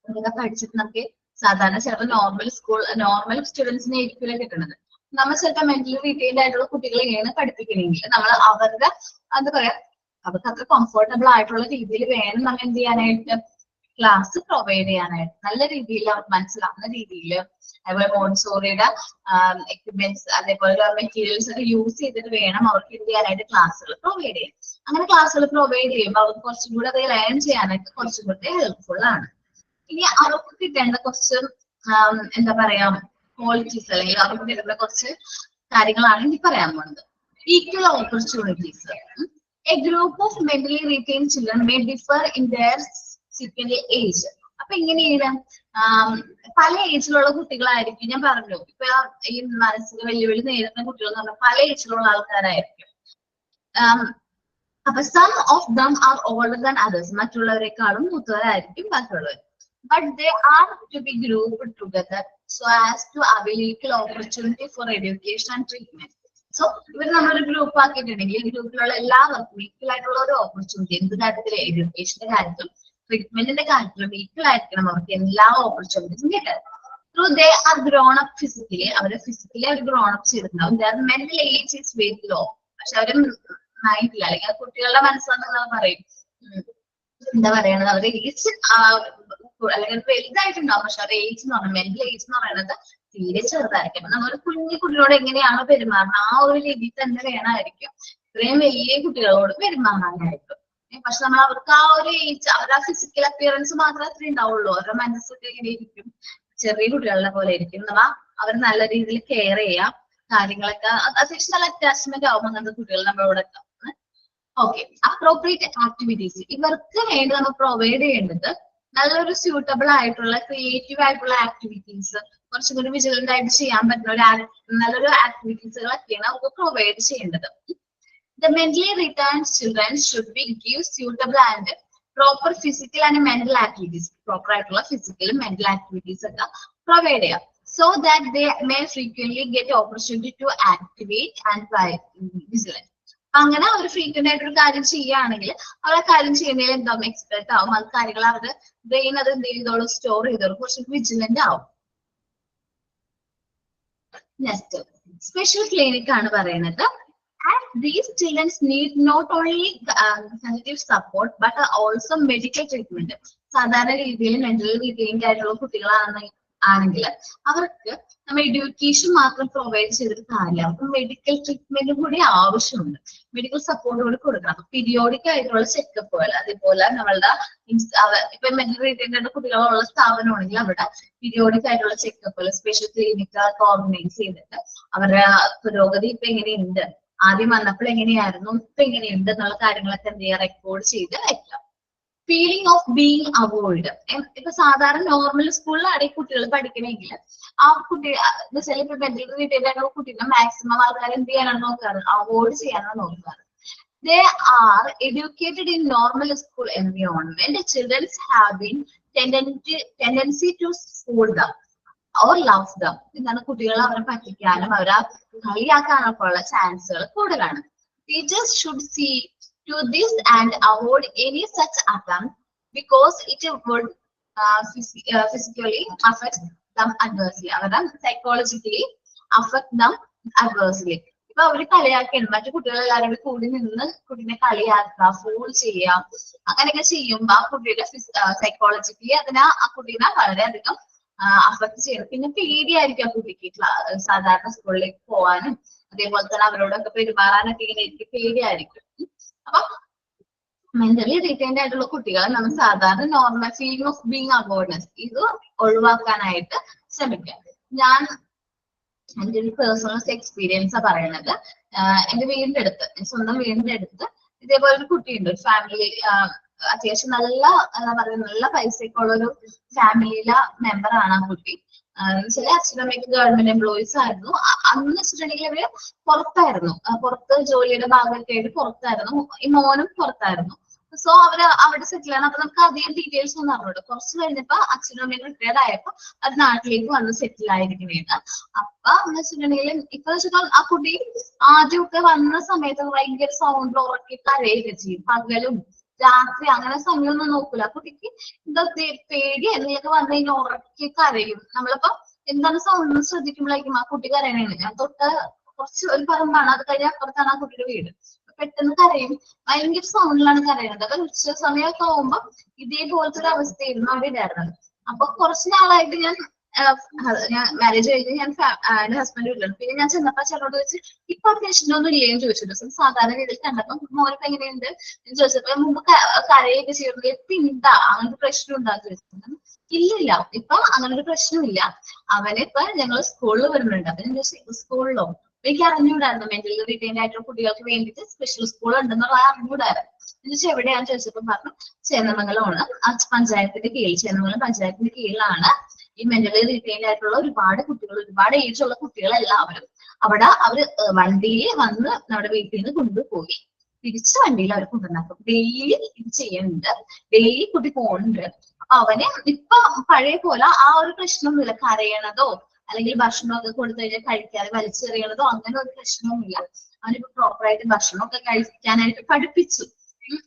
ഇതൊക്കെ പഠിച്ചിട്ട് നമുക്ക് സാധാരണ ചിലപ്പോൾ നോർമൽ സ്റ്റുഡൻസിനെ ആയിരിക്കില്ല കിട്ടുന്നത്. നമ്മൾ ചിലപ്പോൾ മെന്റലി റിട്ടൈൻഡ് ആയിട്ടുള്ള കുട്ടികളെ എങ്ങനെ പഠിപ്പിക്കണമെങ്കിൽ നമ്മൾ അവരുടെ എന്താ പറയാ, അവർക്ക് അത്ര കംഫർട്ടബിൾ ആയിട്ടുള്ള രീതിയിൽ വേണം നമ്മൾ എന്ത് ചെയ്യാനായിട്ട്, ക്ലാസ് പ്രൊവൈഡ് ചെയ്യാനായിട്ട്. നല്ല രീതിയിൽ അവർക്ക് മനസ്സിലാവുന്ന രീതിയിൽ അതേപോലെ മോണ്ടിസോറിയുടെ എക്യുപ്മെന്റ്സ് അതേപോലെ മെറ്റീരിയൽസ് ഒക്കെ യൂസ് ചെയ്തിട്ട് വേണം അവർക്ക് എന്ത് ചെയ്യാനായിട്ട് ക്ലാസ്സുകൾ പ്രൊവൈഡ് ചെയ്യാൻ. അങ്ങനെ ക്ലാസ്സുകൾ പ്രൊവൈഡ് ചെയ്യുമ്പോൾ അവർക്ക് കുറച്ചും കൂടി അത് ലേൺ ചെയ്യാനായിട്ട് കുറച്ചും കൂടി ഹെൽപ്ഫുൾ ആണ്. ഇനി അവർക്ക് കിട്ടേണ്ട കുറച്ച് എന്താ പറയാ ക്വാളിറ്റീസ് അല്ലെങ്കിൽ അവർക്ക് കിട്ടേണ്ട കുറച്ച് കാര്യങ്ങളാണ് ഇനി പറയാൻ പോകുന്നത്. Equal opportunities. A group of mentally retained children may differ in their sequential age. അപ്പൊ എങ്ങനെയാണ്, പല ഏജിലുള്ള കുട്ടികളായിരിക്കും. ഞാൻ പറഞ്ഞു ഇപ്പൊ ഈ മാനസിക വെല്ലുവിളി നേരിടുന്ന കുട്ടികൾ എന്ന് പറഞ്ഞാൽ പല ഏജിലുള്ള ആൾക്കാരായിരിക്കും. അപ്പൊ some of them are older than others. മറ്റുള്ളവരെക്കാളും മൂത്തവരായിരിക്കും ബാക്കിയുള്ളവർ. But they are to be grouped together so as to avail equal opportunity for education and treatment. So ഇവർ നമ്മളൊരു ഗ്രൂപ്പ് ആക്കിയിട്ടുണ്ടെങ്കിൽ ഈ ഗ്രൂപ്പിലുള്ള എല്ലാവർക്കും ഈക്വൽ ആയിട്ടുള്ള ഒരു ഓപ്പർച്യൂണിറ്റി, എന്ത് കാര്യത്തിലും എഡ്യൂക്കേഷന്റെ കാര്യത്തിലും ട്രീറ്റ്മെന്റിന്റെ കാര്യത്തിലും ഈക്വൽ ആയിരിക്കണം അവർക്ക് എല്ലാ ഓപ്പർച്യൂണിറ്റീസും കിട്ടുന്നത്. So they are grown up physically. അവരെ ഫിസിക്കലി അവർ ഗ്രോൺ അപ്പ് ചെയ്തിട്ടുണ്ടാവും. They are mental age is very low. പക്ഷെ അവര് മൈൻഡില്ല അല്ലെങ്കിൽ കുട്ടികളുടെ മനസ്സാണെന്ന് പറയും, എന്താ പറയണത്, അവരുടെ ഏജ് അല്ലെങ്കിൽ വലുതായിട്ടുണ്ടാവും. പക്ഷെ അവരുടെ ഏജ് എന്ന് പറഞ്ഞാൽ മെന്റൽ ഏജ് എന്ന് പറയുന്നത് തീരെ ചെറുതായിരിക്കും. അപ്പൊ നമ്മൾ കുഞ്ഞു കുട്ടികളോട് എങ്ങനെയാണോ പെരുമാറുന്നത് ആ ഒരു രീതിയിൽ തന്നെ വേണമായിരിക്കും ഇത്രയും വലിയ കുട്ടികളോട് പെരുമാറാനായിരിക്കും. പക്ഷെ നമ്മൾ അവർക്ക് ആ ഒരു ഏജ്, അവരുടെ ആ ഫിസിക്കൽ അപ്പിയറൻസ് മാത്രമേ അത്ര ഉണ്ടാവുള്ളൂ. അവരുടെ മനസ്സൊക്കെ ഇങ്ങനെ ഇരിക്കും, ചെറിയ കുട്ടികളുടെ പോലെ ഇരിക്കും. അവർ നല്ല രീതിയിൽ കെയർ ചെയ്യാം, കാര്യങ്ങളൊക്കെ അത്യാവശ്യം നല്ല അറ്റാച്ച്മെന്റ് ആവും അങ്ങനത്തെ കുട്ടികൾ നമ്മളോട്. ഓക്കെ, അപ്രോപ്രിയേറ്റ് ആക്ടിവിറ്റീസ് ഇവർക്ക് വേണ്ടി നമ്മൾ പ്രൊവൈഡ് ചെയ്യേണ്ടത് നല്ലൊരു സ്യൂട്ടബിൾ ആയിട്ടുള്ള ക്രിയേറ്റീവ് ആയിട്ടുള്ള ആക്ടിവിറ്റീസ്, കുറച്ചും കൂടി വിജിലന്റ് ആയിട്ട് ചെയ്യാൻ പറ്റുന്ന നല്ലൊരു ആക്ടിവിറ്റീസുകളൊക്കെയാണ് അവർക്ക് പ്രൊവൈഡ് ചെയ്യേണ്ടത്. The mentally retarded children should be give suitable and proper physical and mental activities. Proper ആയിട്ടുള്ള physical mental activities ഒക്കെ പ്രൊവൈഡ് ചെയ്യാം. So that they may frequently get opportunity to activate and vigilant. അങ്ങനെ അവർ ഫ്രീക്വന്റ് ആയിട്ടൊരു കാര്യം ചെയ്യുകയാണെങ്കിൽ അവർ ആ കാര്യം ചെയ്യുന്നതിൽ എന്താവും എക്സ്പെർട്ട് ആവും. അത് കാര്യങ്ങൾ അവരുടെ ബ്രെയിൻ അത് എന്ത് ചെയ്തോളും, സ്റ്റോർ ചെയ്തോളും, കുറച്ച് വിജിലന്റ് ആവും. നെക്സ്റ്റ് സ്പെഷ്യൽ ക്ലിനിക് ആണ് പറയുന്നത്. And these children need not only cognitive support but also medical treatment. സാധാരണ രീതിയിൽ മെന്റൽ റീറ്റെയിൻഡ് ആയിട്ടുള്ള കുട്ടികളാണെങ്കിൽ അവർക്ക് നമ്മൾ എഡ്യൂക്കേഷൻ മാത്രം പ്രൊവൈഡ് ചെയ്തിട്ട് കാര്യമില്ല, അവർക്ക് മെഡിക്കൽ ട്രീറ്റ്മെന്റും കൂടി ആവശ്യമുണ്ട്. മെഡിക്കൽ സപ്പോർട്ട് കൂടി കൊടുക്കണം. പീരിയോഡിക് ആയിട്ടുള്ള ചെക്കപ്പുകൾ, അതേപോലെ നമ്മളുടെ ഇപ്പൊ മെന്റൽ റീറ്റെയിൻഡ് ആയിട്ടുള്ള കുട്ടികളുള്ള സ്ഥാപനമാണെങ്കിൽ അവിടെ പീരിയോഡിക് ആയിട്ടുള്ള ചെക്കപ്പുകൾ, സ്പെഷ്യൽ ക്ലിനിക്കുകളൊക്കെ ഓർഗനൈസ് ചെയ്തിട്ട് അവരുടെ പുരോഗതി ഇപ്പൊ എങ്ങനെയുണ്ട്, ആദ്യം വന്നപ്പോൾ എങ്ങനെയായിരുന്നു, ഇപ്പൊ എങ്ങനെയുണ്ട് എന്നുള്ള കാര്യങ്ങളൊക്കെ എന്ത് ചെയ്യുക, റെക്കോർഡ് ചെയ്ത് വെക്കാം. Feeling of being avoid. ഇപ്പൊ സാധാരണ നോർമൽ സ്കൂളിലാണ് ഈ കുട്ടികൾ പഠിക്കണമെങ്കിൽ ആ കുട്ടി ഇപ്പൊ മെന്റൽ റീറ്റെയിൻഡ് ആയിട്ടുള്ള കുട്ടീനെ മാക്സിമം ആൾക്കാർ എന്ത് ചെയ്യാനാണ് നോക്കാറ്, അവോയ്ഡ് ചെയ്യാനാണ് നോക്കാറ്. They are educated in normal school environment. Children have been tendency to scold them or love them. എന്താണ്, കുട്ടികളെ അവരെ പറ്റിക്കാനും അവരെ കളിയാക്കാനൊക്കെ ഉള്ള ചാൻസുകൾ കൂടുതലാണ്. Teachers should see to this and avoid any such attempt because it would physically affect them adversely. അവരെ psychologically affect them adversely. ഇപ്പൊ അവര് കളിയാക്കണം, മറ്റു കുട്ടികളെല്ലാവരും കൂടി നിന്ന് കുട്ടീനെ കളിയാക്കുക, ഫോൾ ചെയ്യാം, അങ്ങനെയൊക്കെ ചെയ്യുമ്പോ ആ കുട്ടിയുടെ സൈക്കോളജിക്കലി അതിനെ ആ കുട്ടീനെ വളരെയധികം അഫക്ട് ചെയ്യണം. പിന്നെ പേടിയായിരിക്കും ആ കുട്ടിക്ക് സാധാരണ സ്കൂളിലേക്ക് പോകാനും അതേപോലെ തന്നെ അവരോടൊക്കെ പെരുമാറാനൊക്കെ ഇങ്ങനെ എനിക്ക് പേടിയായിരിക്കും. അപ്പൊ മെന്റലി റീറ്റെയിൻഡ് ആയിട്ടുള്ള കുട്ടികളെ നമ്മൾ സാധാരണ normal feeling of being avoidance ഇത് ഒഴിവാക്കാനായിട്ട് ശ്രമിക്കാം. ഞാൻ എന്റെ ഒരു പേഴ്സണൽ എക്സ്പീരിയൻസാ പറയുന്നത്. എന്റെ വീടിന്റെ അടുത്ത്, സ്വന്തം വീടിന്റെ അടുത്ത് ഇതേപോലെ ഒരു കുട്ടിയുണ്ട്. ഒരു ഫാമിലി അത്യാവശ്യം നല്ല എന്താ പറയുക, നല്ല പൈസയൊക്കെ ഉള്ള ഒരു ഫാമിലിയിലെ മെമ്പറാണ് ആ കുട്ടി. ചില അച്ഛനമ്മയ്ക്ക് ഗവൺമെന്റ് എംപ്ലോയീസ് ആയിരുന്നു. അന്ന് വെച്ചിട്ടുണ്ടെങ്കിൽ അവര് പുറത്തായിരുന്നു, പുറത്ത് ജോലിയുടെ ഭാഗമൊക്കെ ആയിട്ട് പുറത്തായിരുന്നു. ഈ മോനും പുറത്തായിരുന്നു. സോ അവര് അവിടെ സെറ്റിൽ ആണ്. അപ്പൊ നമുക്ക് അധികം ഡീറ്റെയിൽസ് ഒന്നും അറിഞ്ഞൂടെ. കുറച്ച് കഴിഞ്ഞപ്പോ അച്ഛനും അമ്മയും റിട്ടയർഡ് ആയപ്പോ അത് നാട്ടിലേക്ക് വന്ന് സെറ്റിൽ ആയിരിക്കണേന്ന്. അപ്പൊ എന്ന് വെച്ചിട്ടുണ്ടെങ്കിൽ ഇപ്പൊ വെച്ചാൽ ആ കുട്ടി ആദ്യമൊക്കെ വന്ന സമയത്ത് ഭയങ്കര സൗണ്ട് ഉറക്കി കരയൊക്കെ ചെയ്യും. പകലും രാത്രി അങ്ങനെ സമയമൊന്നും നോക്കൂല. ആ കുട്ടിക്ക് എന്താ പേടി എന്തെങ്കിലുമൊക്കെ വന്നു കഴിഞ്ഞാൽ ഉറക്കി കരയും. നമ്മളിപ്പോ എന്താണ് സൗണ്ട് ശ്രദ്ധിക്കുമ്പോഴേക്കും ആ കുട്ടി കരയണേന്ന്. ഞാൻ തൊട്ട് കുറച്ച് ഒരു പറമ്പാണ്, അത് കഴിഞ്ഞ അപ്പുറത്താണ് ആ കുട്ടിയുടെ വീട്. പെട്ടെന്ന് കരയും, ഭയങ്കര സൗണ്ടിലാണ് കരയുന്നത്. അപ്പൊ ഉച്ച സമയമൊക്കെ ആവുമ്പോ ഇതേപോലത്തെ ഒരു അവസ്ഥയായിരുന്നു അവിടെ ഉണ്ടായിരുന്നത്. അപ്പൊ കുറച്ച് നാളായിട്ട് ഞാൻ മാരേജ് കഴിഞ്ഞ് ഞാൻ എന്റെ ഹസ്ബൻഡ് വീട്ടിലാണ്. പിന്നെ ഞാൻ ചെന്നപ്പോ ചേട്ടനോട് ചോദിച്ചു ഇപ്പൊ പ്രശ്നമൊന്നും ഇല്ലേന്ന് ചോദിച്ചു. സാധാരണ രീതിയിൽ കണ്ടപ്പോ മോനിപ്പോ എങ്ങനെയുണ്ട് എന്ന് ചോദിച്ചപ്പോ മുമ്പ് കരയൊക്കെ ചെയ്യുന്നത് ഇപ്പൊ ഉണ്ടാ അങ്ങനത്തെ പ്രശ്നം ഉണ്ടാന്ന് ചോദിച്ചു. ഇല്ലില്ല, ഇപ്പൊ അങ്ങനെ ഒരു പ്രശ്നമില്ല. അവനിപ്പോ ഞങ്ങൾ സ്കൂളിൽ വരുന്നുണ്ട്. അപ്പൊ ഞാൻ ചോദിച്ചു സ്കൂളിലോ? എനിക്ക് അറിഞ്ഞൂടായിരുന്നു മെന്റലി റീറ്റെയിൻഡ് ആയിട്ടുള്ള കുട്ടികൾക്ക് വേണ്ടിയിട്ട് സ്പെഷ്യൽ സ്കൂൾ ഉണ്ടെന്നുള്ള അറിഞ്ഞൂടായിരുന്നു. ചോദിച്ചാൽ എവിടെയാന്ന് ചോദിച്ചപ്പോ പറഞ്ഞു ചേന്നമംഗലമാണ്, പഞ്ചായത്തിന്റെ കീഴിൽ, ചേന്നമംഗലം പഞ്ചായത്തിന്റെ കീഴിലാണ് ഈ മെന്റലി റീറ്റെയിൻഡ് ആയിട്ടുള്ള ഒരുപാട് കുട്ടികൾ, ഒരുപാട് ഏജ് ഉള്ള കുട്ടികളെല്ലാവരും അവിടെ അവര് വണ്ടിയിൽ വന്ന് നമ്മുടെ വീട്ടിൽ നിന്ന് കൊണ്ടുപോയി തിരിച്ച് വണ്ടിയിൽ അവർ കൊണ്ടുവന്നാക്കും. ഡെയിലി ഇത് ചെയ്യുന്നുണ്ട്, ഡെയിലി കുട്ടി പോകുന്നുണ്ട്. അവന് ഇപ്പൊ പഴയ പോലെ ആ ഒരു പ്രശ്നമൊന്നുമില്ല, കരയണതോ അല്ലെങ്കിൽ ഭക്ഷണമൊക്കെ കൊടുത്തു കഴിഞ്ഞാൽ കഴിക്കാതെ വലിച്ചെറിയണതോ അങ്ങനെ ഒരു പ്രശ്നവുമില്ല. അവനിപ്പോ പ്രോപ്പറായിട്ട് ഭക്ഷണമൊക്കെ കഴിക്കാനായിട്ട് പഠിപ്പിച്ചു.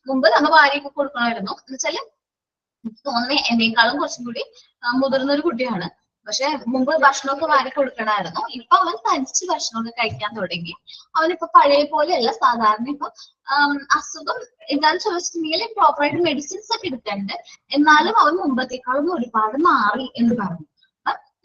മുമ്പ് നമ്മ വാരിയൊക്കെ കൊടുക്കണമായിരുന്നു. എന്ന് വെച്ചാല് എനിക്ക് തോന്നുന്നത് എന്നേക്കാളും കുറച്ചും കൂടി മുതിർന്നൊരു കുട്ടിയാണ്. പക്ഷെ മുമ്പ് ഭക്ഷണമൊക്കെ വാരി കൊടുക്കണമായിരുന്നു. ഇപ്പൊ അവൻ തനിച്ച് ഭക്ഷണമൊക്കെ കഴിക്കാൻ തുടങ്ങി. അവനിപ്പോ പഴയ പോലെയല്ല. സാധാരണ ഇപ്പൊ അസുഖം എന്താന്ന് ചോദിച്ചിട്ടുണ്ടെങ്കിൽ പ്രോപ്പറായിട്ട് മെഡിസിൻസ് ഒക്കെ എടുക്കുന്നുണ്ട്. എന്നാലും അവൻ മുമ്പത്തേക്കാളും ഒരുപാട് മാറി എന്ന് പറഞ്ഞു.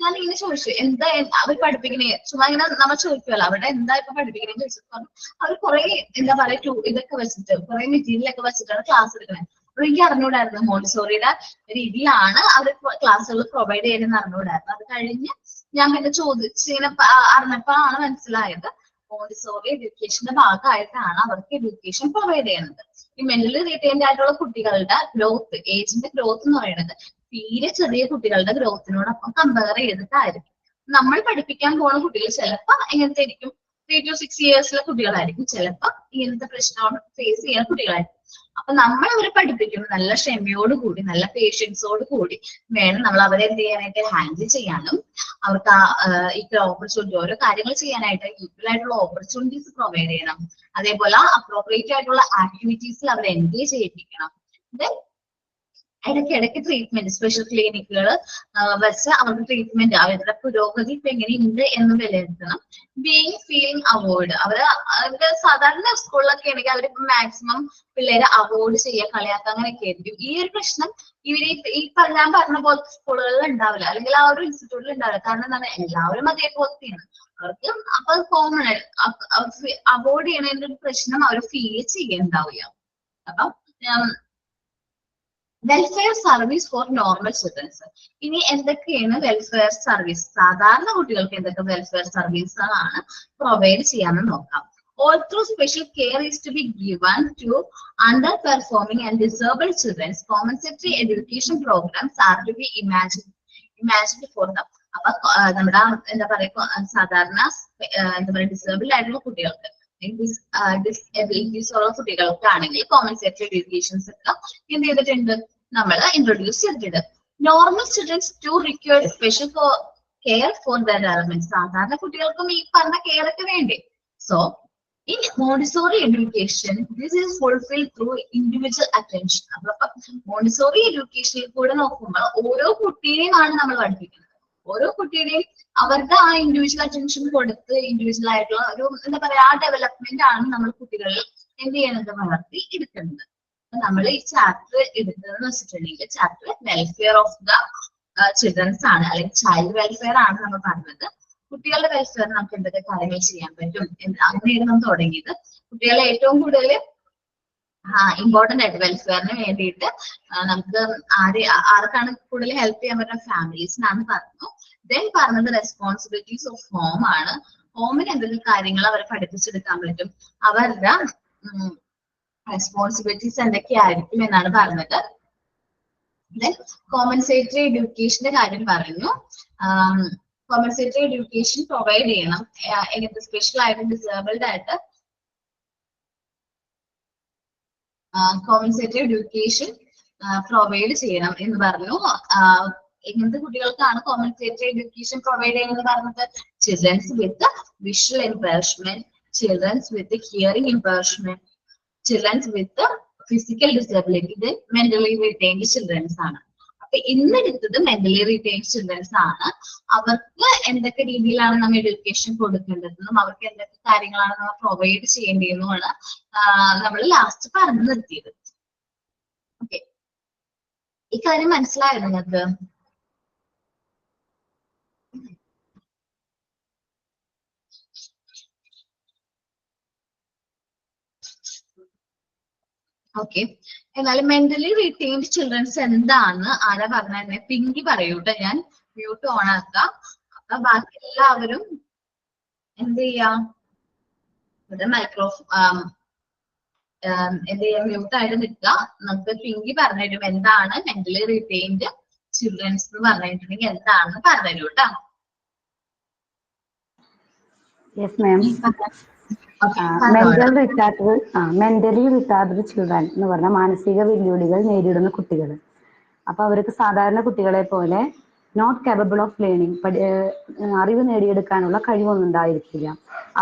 ഞാൻ ഇങ്ങനെ ചോദിച്ചു എന്താ അവർ പഠിപ്പിക്കണേ, ചുമ്മാ ഇങ്ങനെ നമ്മൾ ചോദിക്കുമല്ലോ അവിടെ എന്താ ഇപ്പൊ പഠിപ്പിക്കണേന്ന് ചോദിച്ചപ്പോൾ അവർ കുറെ എന്താ പറയാ ഇതൊക്കെ വെച്ചിട്ട് കുറെ മെറ്റീരിയൽ ഒക്കെ വെച്ചിട്ടാണ് ക്ലാസ് എടുക്കണേ. അപ്പൊ എനിക്ക് അറിഞ്ഞൂടായിരുന്നു മോണ്ടിസോറിയുടെ രീതിയിലാണ് അവർ ക്ലാസ്സുകൾ പ്രൊവൈഡ് ചെയ്യുന്നത് അറിഞ്ഞൂടായിരുന്നു. അത് കഴിഞ്ഞ് ഞാൻ പിന്നെ ചോദിച്ചിങ്ങനെ അറിഞ്ഞപ്പോഴാണ് മനസ്സിലായത് മോണ്ടിസോറി എഡ്യൂക്കേഷന്റെ ഭാഗമായിട്ടാണ് അവർക്ക് എഡ്യൂക്കേഷൻ പ്രൊവൈഡ് ചെയ്യുന്നത്. ഈ മെന്റലി റിട്ടൈൻഡ് ആയിട്ടുള്ള കുട്ടികളുടെ ഗ്രോത്ത്, ഏജിന്റെ ഗ്രോത്ത് എന്ന് പറയുന്നത് തീരെ ചെറിയ കുട്ടികളുടെ ഗ്രോത്തിനോടൊപ്പം കമ്പയർ ചെയ്തിട്ടായിരിക്കും. നമ്മൾ പഠിപ്പിക്കാൻ പോണ കുട്ടികൾ ചിലപ്പോൾ എങ്ങനത്തെ ആയിരിക്കും, 3 to 6 ഇയേഴ്സിലെ കുട്ടികളായിരിക്കും, ചിലപ്പോൾ ഇങ്ങനത്തെ പ്രശ്നം ഫേസ് ചെയ്യുന്ന കുട്ടികളായിരിക്കും. അപ്പൊ നമ്മൾ അവരെ പഠിപ്പിക്കുമ്പോൾ നല്ല ക്ഷമയോട് കൂടി നല്ല പേഷ്യൻസോട് കൂടി വേണം നമ്മൾ അവരെ എന്ത് ചെയ്യാനായിട്ട് ഹാൻഡിൽ ചെയ്യാനും അവർക്ക് ഈക്വൽ ഓപ്പർച്യൂണിറ്റി ഓരോ കാര്യങ്ങൾ ചെയ്യാനായിട്ട് ഈക്വൽ ആയിട്ടുള്ള ഓപ്പർച്യൂണിറ്റീസ് പ്രൊവൈഡ് ചെയ്യണം. അതേപോലെ അപ്രോപ്രിയേറ്റ് ആയിട്ടുള്ള ആക്ടിവിറ്റീസിൽ അവരെ എൻഗേജ് ചെയ്യിപ്പിക്കണം. ദെൻ ഇടയ്ക്കിടയ്ക്ക് ട്രീറ്റ്മെന്റ്, സ്പെഷ്യൽ ക്ലിനിക്കുകൾ വെച്ച് അവർക്ക് ട്രീറ്റ്മെന്റ് അവരുടെ പുരോഗതി ഇപ്പൊ എങ്ങനെയുണ്ട് എന്ന് വിലയിരുത്തണം. ബീയിങ് ഫീലിംഗ് അവോയ്ഡ്, അവരുടെ സാധാരണ സ്കൂളിലൊക്കെ ആണെങ്കിൽ അവർ മാക്സിമം പിള്ളേരെ അവോയ്ഡ് ചെയ്യുക, കളിയാക്കുക അങ്ങനെയൊക്കെ ആയിരിക്കും. ഈ ഒരു പ്രശ്നം ഇവര് ഈ ഞാൻ പറഞ്ഞ പോലത്തെ സ്കൂളുകളിൽ ഉണ്ടാവില്ല, അല്ലെങ്കിൽ ആ ഒരു ഇൻസ്റ്റിറ്റ്യൂട്ടിൽ ഉണ്ടാവില്ല. കാരണം എന്താണ്, എല്ലാവരും അതേപോലത്തെയാണ്. അവർക്ക് അപ്പൊ കോമൺ അവോയ്ഡ് ചെയ്യണതിന്റെ ഒരു പ്രശ്നം അവർ ഫീൽ ചെയ്യുന്നുണ്ടാവില്ല. അപ്പം welfare service for normal students. ഇനി എന്തൊക്കെയാണ് വെൽഫെയർ സർവീസ്, സാധാരണ കുട്ടികൾക്ക് എന്തൊക്കെ വെൽഫെയർ സർവീസുകളാണ് പ്രൊവൈഡ് ചെയ്യാമെന്ന് നോക്കാം. Although special care is to be given to underperforming and disabled children, compensatory education programs are to be imagined for them. അപ്പൊ നമ്മുടെ എന്താ പറയുക സാധാരണ എന്താ പറയുക ഡിസേബിൾഡ് ആയിട്ടുള്ള കുട്ടികൾക്ക് ഡിസബിലിറ്റീസ് ഉള്ള കുട്ടികൾക്കാണെങ്കിൽ കോമ്പൻസേറ്ററി എഡ്യൂക്കേഷൻസ് ഒക്കെ എന്ത് ചെയ്തിട്ടുണ്ട്, നമ്മൾ ഇൻട്രൊഡ്യൂസ് ചെയ്തിട്ടുണ്ട്. Normal students to require special care for their development. സാധാരണ കുട്ടികൾക്കും ഈ പറഞ്ഞ കെയർ ഒക്കെ വേണ്ടേ. So in Montessori education, this is fulfilled through individual attention. അപ്പൊ മോണ്ടിസോറി എഡ്യൂക്കേഷനിൽ കൂടെ നോക്കുമ്പോൾ ഓരോ കുട്ടിയെയാണ് നമ്മൾ പഠിപ്പിക്കുന്നത്. ഓരോ കുട്ടിയുടെയും അവരുടെ ആ ഇൻഡിവിജ്വൽ അറ്റൻഷൻ കൊടുത്ത് ഇൻഡിവിജ്വൽ ആയിട്ടുള്ള ഒരു എന്താ പറയാ ആ ഡെവലപ്മെന്റ് ആണ് നമ്മൾ കുട്ടികളിൽ എന്ത് ചെയ്യണത്, വളർത്തി എടുക്കുന്നത്. നമ്മൾ ഈ ചാപ്റ്റർ എടുത്തതെന്ന് വെച്ചിട്ടുണ്ടെങ്കിൽ chapter welfare of the children's ആണ്, അല്ലെങ്കിൽ ചൈൽഡ് വെൽഫെയർ ആണ് നമ്മൾ പറഞ്ഞത്. കുട്ടികളുടെ വെൽഫെയർ നമുക്ക് എന്തൊക്കെ കാര്യങ്ങൾ ചെയ്യാൻ പറ്റും അങ്ങനെയാണ് നമ്മൾ തുടങ്ങിയത്. കുട്ടികളെ ഏറ്റവും കൂടുതൽ ഇമ്പോർട്ടന്റ് ആയിട്ട് വെൽഫെയറിന് വേണ്ടിയിട്ട് നമുക്ക് ആർക്കാണ് കൂടുതൽ ഹെൽപ്പ് ചെയ്യാൻ പറ്റുന്ന ഫാമിലീസിനാണ് പറഞ്ഞു. ദെൻ പറഞ്ഞത് റെസ്പോൺസിബിലിറ്റീസ് ഓഫ് ഹോം ആണ്. ഹോമിന് എന്തെങ്കിലും കാര്യങ്ങൾ അവരെ പഠിപ്പിച്ചെടുക്കാൻ പറ്റും, അവരുടെ റെസ്പോൺസിബിലിറ്റീസ് എന്തൊക്കെയായിരിക്കും എന്നാണ് പറഞ്ഞത്. ദെൻ കോമ്പൻസേറ്ററി എഡ്യൂക്കേഷന്റെ കാര്യം പറഞ്ഞു. കോമ്പൻസേറ്ററി എഡ്യൂക്കേഷൻ പ്രൊവൈഡ് ചെയ്യണം, എങ്ങനത്തെ സ്പെഷ്യൽ ആയിട്ട് ഡിസേബിൾഡ് ആയിട്ട് കോമ്പൻസേറ്ററി എഡ്യൂക്കേഷൻ പ്രൊവൈഡ് ചെയ്യണം എന്ന് പറഞ്ഞു. എങ്ങനത്തെ കുട്ടികൾക്കാണ് കോമ്പൻസേറ്ററി എഡ്യൂക്കേഷൻ പ്രൊവൈഡ് ചെയ്യുന്നത് പറഞ്ഞത്? Children's with visual impairment, children's with hearing impairment, children's with physical disability, ഇത് മെന്റലി റിട്ടൈൻഡ് ചിൽഡ്രൻസ് ആണ്. അപ്പൊ ഇന്നെടുത്തത് മെന്റലി റിട്ടൈൻഡ് ചിൽഡ്രൻസ് ആണ്. അവർക്ക് എന്തൊക്കെ രീതിയിലാണ് നമ്മൾ എഡ്യൂക്കേഷൻ കൊടുക്കേണ്ടതെന്നും അവർക്ക് എന്തൊക്കെ കാര്യങ്ങളാണ് നമ്മൾ പ്രൊവൈഡ് ചെയ്യേണ്ടതെന്നുമാണ് നമ്മൾ ലാസ്റ്റ് പറഞ്ഞു നിർത്തിയത്. ഓക്കെ, ഈ കാര്യം മനസ്സിലായോ നിങ്ങൾക്ക്? ഓക്കെ, എന്നാലും മെന്റലി റിട്ടൈൻഡ് ചിൽഡ്രൻസ് എന്താണ് ആരാ പറഞ്ഞെ? പിങ്കി പറയൂട്ടെ, ഞാൻ മ്യൂട്ട് ഓൺ ആക്കാം. അപ്പൊ ബാക്കി എല്ലാവരും എന്ത് ചെയ്യാം, ഇവിടെ എന്ത് ചെയ്യാം, മ്യൂട്ട് ആയിട്ട് നിൽക്കുക. നമുക്ക് പിങ്കി പറഞ്ഞുതരും എന്താണ് മെന്റലി റിട്ടൈൻഡ് ചിൽഡ്രൻസ് എന്ന് പറഞ്ഞിട്ടുണ്ടെങ്കിൽ എന്താണെന്ന് പറഞ്ഞുതരും കേട്ടോ. Yes ma'am. Mentally retarded children എന്ന് പറഞ്ഞാൽ മാനസിക വെല്ലുവിളികൾ നേരിടുന്ന കുട്ടികൾ. അപ്പൊ അവർക്ക് സാധാരണ കുട്ടികളെ പോലെ നോട്ട് കേപ്പബിൾ ഓഫ് ലേണിംഗ്, അറിവ് നേടിയെടുക്കാനുള്ള കഴിവൊന്നും ഉണ്ടായിരിക്കില്ല.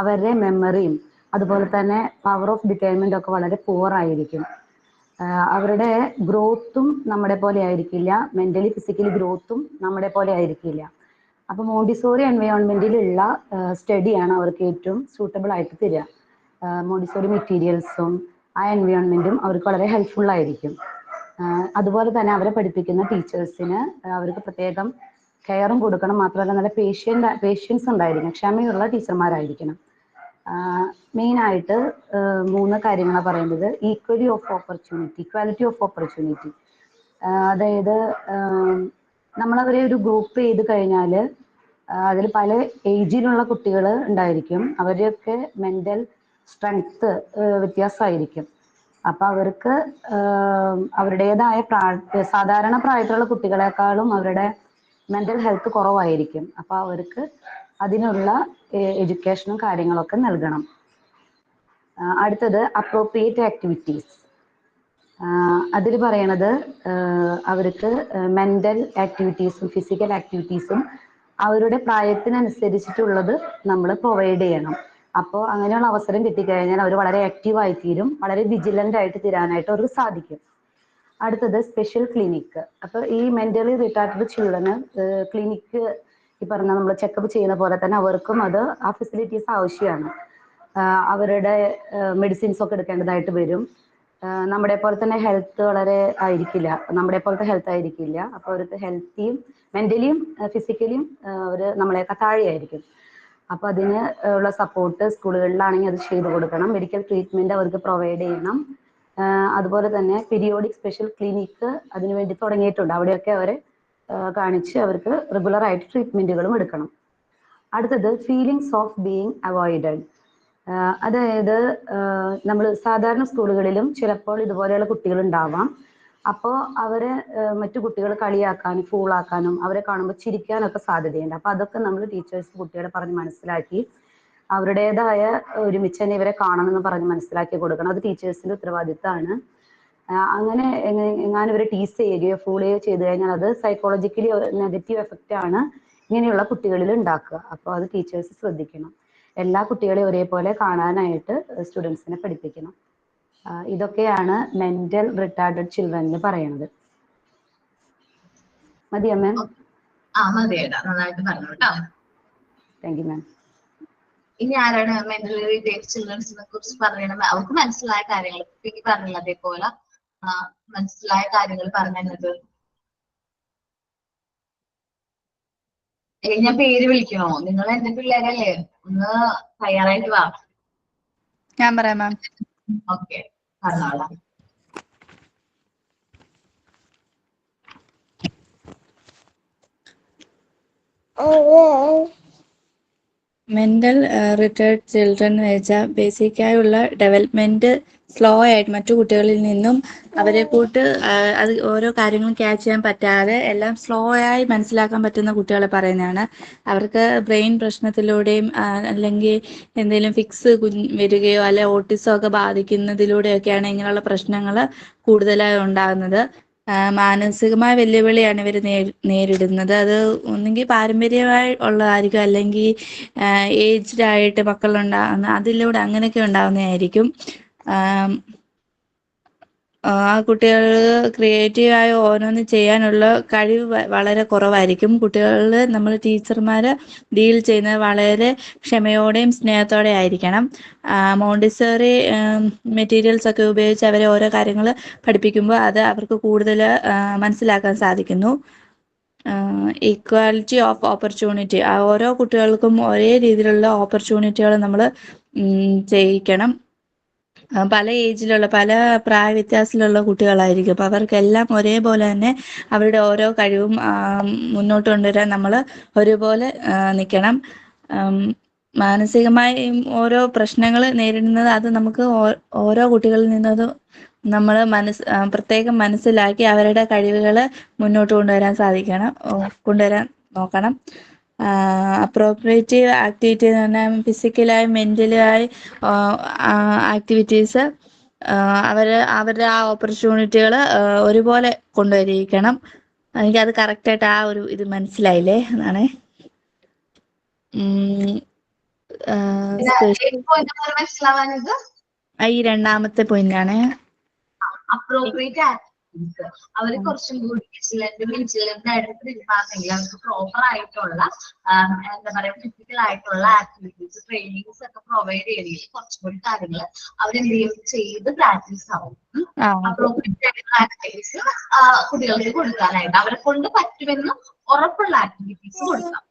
അവരുടെ മെമ്മറിയും അതുപോലെ തന്നെ പവർ ഓഫ് ഡിറ്റൈൻമെന്റ് ഒക്കെ വളരെ പുവർ ആയിരിക്കും. അവരുടെ ഗ്രോത്തും നമ്മുടെ പോലെ ആയിരിക്കില്ല, മെന്റലി ഫിസിക്കലി ഗ്രോത്തും നമ്മുടെ പോലെ ആയിരിക്കില്ല. അപ്പൊ മോണ്ടിസോറി എൻവയോൺമെന്റിലുള്ള സ്റ്റഡിയാണ് അവർക്ക് ഏറ്റവും സൂട്ടബിൾ ആയിട്ട് തരിക. മോണ്ടിസോറി മെറ്റീരിയൽസും ആ എൻവയോൺമെന്റും അവർക്ക് വളരെ ഹെൽപ്ഫുൾ ആയിരിക്കും. അതുപോലെ തന്നെ അവരെ പഠിപ്പിക്കുന്ന ടീച്ചേഴ്സിന് അവർക്ക് പ്രത്യേകം കെയറും കൊടുക്കണം. മാത്രമല്ല നല്ല പേഷ്യൻസ് ഉണ്ടായിരിക്കണം, ക്ഷമയുള്ള ടീച്ചർമാരായിരിക്കണം. മെയിനായിട്ട് 3 കാര്യങ്ങളാണ് പറയുന്നത്. Equality of opportunity. അതായത് നമ്മളവരെ ഒരു ഗ്രൂപ്പ് ചെയ്ത് കഴിഞ്ഞാൽ അതിൽ പല ഏജിലുള്ള കുട്ടികൾ ഉണ്ടായിരിക്കും. അവരെയൊക്കെ മെൻ്റൽ സ്ട്രെങ്ത്ത് വ്യത്യാസമായിരിക്കും. അപ്പോൾ അവർക്ക് അവരുടേതായ സാധാരണ പ്രായത്തിലുള്ള കുട്ടികളെക്കാളും അവരുടെ മെൻ്റൽ ഹെൽത്ത് കുറവായിരിക്കും. അപ്പോൾ അവർക്ക് അതിനുള്ള എഡ്യൂക്കേഷനും കാര്യങ്ങളൊക്കെ നൽകണം. അടുത്തത് അപ്രോപ്രിയേറ്റ് ആക്ടിവിറ്റീസ്. അതിൽ പറയണത് അവർക്ക് മെൻ്റൽ ആക്ടിവിറ്റീസും ഫിസിക്കൽ ആക്ടിവിറ്റീസും അവരുടെ പ്രായത്തിനനുസരിച്ചിട്ടുള്ളത് നമ്മൾ പ്രൊവൈഡ് ചെയ്യണം. അപ്പോൾ അങ്ങനെയുള്ള അവസരം കിട്ടിക്കഴിഞ്ഞാൽ അവർ വളരെ ആക്റ്റീവായി തീരും, വളരെ വിജിലൻ്റ് ആയിട്ട് തീരാനായിട്ട് അവർക്ക് സാധിക്കും. അടുത്തത് സ്പെഷ്യൽ ക്ലിനിക്ക്. അപ്പോൾ ഈ മെൻ്റലി റിട്ടാർഡഡ് ചിൽഡ്രന് ക്ലിനിക്ക് ഈ പറഞ്ഞ നമ്മൾ ചെക്കപ്പ് ചെയ്യുന്ന പോലെ തന്നെ അവർക്കും ആ ഫെസിലിറ്റീസ് ആവശ്യമാണ്. അവരുടെ മെഡിസിൻസ് ഒക്കെ എടുക്കേണ്ടതായിട്ട് വരും. നമ്മുടെ പോലെ തന്നെ ഹെൽത്ത് വളരെ ആയിരിക്കില്ല, നമ്മുടെ പോലത്തെ ഹെൽത്ത് ആയിരിക്കില്ല. അപ്പോൾ അവർക്ക് ഹെൽത്തിയും മെൻ്റലിയും ഫിസിക്കലിയും അവർ നമ്മളെയൊക്കെ താഴെയായിരിക്കും. അപ്പോൾ അതിന് ഉള്ള സപ്പോർട്ട് സ്കൂളുകളിലാണെങ്കിൽ അത് ചെയ്തു കൊടുക്കണം. മെഡിക്കൽ ട്രീറ്റ്മെൻറ്റ് അവർക്ക് പ്രൊവൈഡ് ചെയ്യണം. അതുപോലെ തന്നെ പീരിയോഡിക് സ്പെഷ്യൽ ക്ലിനിക്ക് അതിനുവേണ്ടി തുടങ്ങിയിട്ടുണ്ട്. അവിടെയൊക്കെ അവരെ കാണിച്ച് അവർക്ക് റെഗുലറായിട്ട് ട്രീറ്റ്മെൻറ്റുകളും എടുക്കണം. അടുത്തത് ഫീലിങ്സ് ഓഫ് ബീയിങ് അവോയ്ഡഡ്. അതായത് നമ്മൾ സാധാരണ സ്കൂളുകളിലും ചിലപ്പോൾ ഇതുപോലെയുള്ള കുട്ടികൾ ഉണ്ടാവാം. അപ്പോൾ അവരെ മറ്റു കുട്ടികൾ കളിയാക്കാനും ഫൂളാക്കാനും അവരെ കാണുമ്പോൾ ചിരിക്കാനൊക്കെ സാധ്യതയുണ്ട്. അപ്പോൾ അതൊക്കെ നമ്മൾ ടീച്ചേഴ്സ് കുട്ടികളെ പറഞ്ഞ് മനസ്സിലാക്കി അവരുടേതായ ഒരുമിച്ച് തന്നെ ഇവരെ കാണണമെന്ന് പറഞ്ഞ് മനസ്സിലാക്കി കൊടുക്കണം. അത് ടീച്ചേഴ്സിൻ്റെ ഉത്തരവാദിത്തമാണ്. അങ്ങനെ എങ്ങാനും ഇവരെ ടീസ് ചെയ്യുകയോ ഫൂൾ ചെയ്യുകയോ ചെയ്തു കഴിഞ്ഞാൽ അത് സൈക്കോളജിക്കലി നെഗറ്റീവ് എഫക്റ്റ് ആണ് ഇങ്ങനെയുള്ള കുട്ടികളിൽ ഉണ്ടാക്കുക. അപ്പോൾ അത് ടീച്ചേഴ്സ് ശ്രദ്ധിക്കണം. എല്ലാ കുട്ടികളെയും ഒരേപോലെ കാണാനായിട്ട് സ്റ്റുഡൻസിനെ പഠിപ്പിക്കണം. ഇതൊക്കെയാണ് മെൻ്റൽ റിട്ടാർഡഡ് ചിൽഡ്രനിൽ പറയുന്നത്. മതിയോ മാം? മതിയേട്ടാ, നന്നായിട്ട് പറഞ്ഞു കേട്ടോ. Thank you ma'am. ഇനി ആരാണ് മെന്റലി റിട്ടേർഡ് ചിൽഡ്രൻസിനെ കുറിച്ച് പറയണത്? അവർക്ക് മനസ്സിലായ കാര്യങ്ങൾ പറഞ്ഞില്ല, അതേപോലെ മനസ്സിലായ കാര്യങ്ങൾ പറഞ്ഞത്. ഞാൻ പേര് വിളിക്കണോ? നിങ്ങൾ എന്റെ പിള്ളേരല്ലേ, ഒന്ന് തയ്യാറായിട്ട് വാ. ഞാൻ പറയാം മാം. ഓക്കെ, പറഞ്ഞോളാം. മെന്റൽ റിട്ടേർഡ് ചിൽഡ്രൻ എന്ന് വെച്ചാൽ ബേസിക്കായുള്ള ഡെവലപ്മെന്റ് സ്ലോ ആയിട്ട് മറ്റു കുട്ടികളിൽ നിന്നും അവരെ കൂട്ട് അത് ഓരോ കാര്യങ്ങളും ക്യാച്ച് ചെയ്യാൻ പറ്റാതെ എല്ലാം സ്ലോ ആയി മനസ്സിലാക്കാൻ പറ്റുന്ന കുട്ടികളെ പറയുന്നതാണ്. അവർക്ക് ബ്രെയിൻ പ്രശ്നത്തിലൂടെയും അല്ലെങ്കിൽ എന്തെങ്കിലും ഫിക്സ് വരികയോ അല്ലെ ഓട്ടിസം ഒക്കെ ബാധിക്കുന്നതിലൂടെയൊക്കെയാണ് ഇങ്ങനെയുള്ള പ്രശ്നങ്ങൾ കൂടുതലായി ഉണ്ടാകുന്നത്. മാനസികമായ വെല്ലുവിളിയാണ് ഇവർ നേരിടുന്നത്. അത് ഒന്നുകിൽ പാരമ്പര്യമായി ഉള്ളതായിരിക്കും, അല്ലെങ്കിൽ ഏജ്ഡ് ആയിട്ട് മക്കളുണ്ടാകുന്ന അതിലൂടെ അങ്ങനെയൊക്കെ ഉണ്ടാകുന്നതായിരിക്കും. ആ കുട്ടികൾ ക്രിയേറ്റീവായ ഓരോന്ന് ചെയ്യാനുള്ള കഴിവ് വളരെ കുറവായിരിക്കും. കുട്ടികളിൽ നമ്മൾ ടീച്ചർമാർ ഡീൽ ചെയ്യുന്നത് വളരെ ക്ഷമയോടെയും സ്നേഹത്തോടെ ആയിരിക്കണം. മോണ്ടിസറി മെറ്റീരിയൽസ് ഒക്കെ ഉപയോഗിച്ച് അവരെ ഓരോ കാര്യങ്ങൾ പഠിപ്പിക്കുമ്പോൾ അത് അവർക്ക് കൂടുതൽ മനസ്സിലാക്കാൻ സാധിക്കുന്നു. Equality of opportunity. ഓരോ കുട്ടികൾക്കും ഒരേ രീതിയിലുള്ള ഓപ്പർച്യൂണിറ്റികൾ നമ്മൾ ചെയ്യിക്കണം. പല ഏജിലുള്ള പല പ്രായ വ്യത്യാസത്തിലുള്ള കുട്ടികളായിരിക്കും. അപ്പോൾ അവർക്കെല്ലാം ഒരേപോലെ തന്നെ അവരുടെ ഓരോ കഴിവും മുന്നോട്ട് കൊണ്ടുവരാൻ നമ്മൾ ഒരുപോലെ നിൽക്കണം. മാനസികമായി ഓരോ പ്രശ്നങ്ങൾ നേരിടുന്നത് അത് നമുക്ക് ഓരോ കുട്ടികളിൽ നിന്നത് നമ്മൾ പ്രത്യേകം മനസ്സിലാക്കി അവരുടെ കഴിവുകൾ മുന്നോട്ട് കൊണ്ടുവരാൻ നോക്കണം. അപ്രോപ്രിയേറ്റീവ് ആക്ടിവിറ്റി എന്ന് പറഞ്ഞാൽ ഫിസിക്കലായി മെൻ്റലായി ആക്ടിവിറ്റീസ് അവരുടെ ആ ഓപ്പർച്യൂണിറ്റികൾ ഒരുപോലെ കൊണ്ടുവരിക്കണം. എനിക്കത് കറക്റ്റായിട്ട് ആ ഒരു ഇത് മനസ്സിലായില്ലേ എന്നാണ്. ഈ രണ്ടാമത്തെ പോയിന്റാണ്. അപ്രോപ്രിയേറ്റ് ആക്ടിവിറ്റീസ് അവര് കുറച്ചും കൂടി വിജിലന്റ് ആയിട്ട് ഇരുന്നാണെങ്കിൽ അവർക്ക് പ്രോപ്പർ ആയിട്ടുള്ള എന്താ പറയാ ഫിസിക്കൽ ആയിട്ടുള്ള ആക്ടിവിറ്റീസ് ട്രെയിനിങ്സ് ഒക്കെ പ്രൊവൈഡ് ചെയ്യണമെങ്കിൽ കുറച്ചും കൂടി കാര്യങ്ങൾ അവരെന്ത് ചെയ്ത് പ്രാക്ടീസ് ആവും. അപ്രോപ്രിയേറ്റ് ആയിട്ടുള്ള ആക്ടിവിറ്റീസ് കുട്ടികൾക്ക് കൊടുക്കാനായിട്ട് അവരെ കൊണ്ട് പറ്റുമെന്ന് ഉറപ്പുള്ള ആക്ടിവിറ്റീസ് കൊടുക്കാം.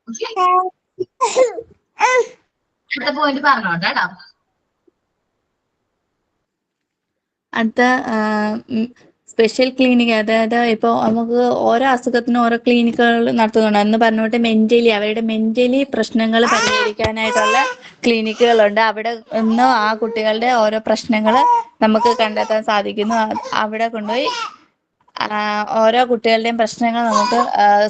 അടുത്ത പോയിന്റ് പറഞ്ഞോട്ടെ കേട്ടോ. അടുത്ത സ്പെഷ്യൽ ക്ലിനിക്, അതായത് ഇപ്പോൾ നമുക്ക് ഓരോ അസുഖത്തിനും ഓരോ ക്ലിനിക്കുകൾ നടത്തുന്നുണ്ട് എന്ന് പറഞ്ഞുകൊണ്ട് അവരുടെ മെന്റലി പ്രശ്നങ്ങൾ പരിഹരിക്കാനായിട്ടുള്ള ക്ലിനിക്കുകളുണ്ട്. അവിടെ നിന്ന് ആ കുട്ടികളുടെ ഓരോ പ്രശ്നങ്ങൾ നമുക്ക് കണ്ടെത്താൻ സാധിക്കുന്നു. അവിടെ കൊണ്ടുപോയി ഓരോ കുട്ടികളുടെയും പ്രശ്നങ്ങൾ നമുക്ക്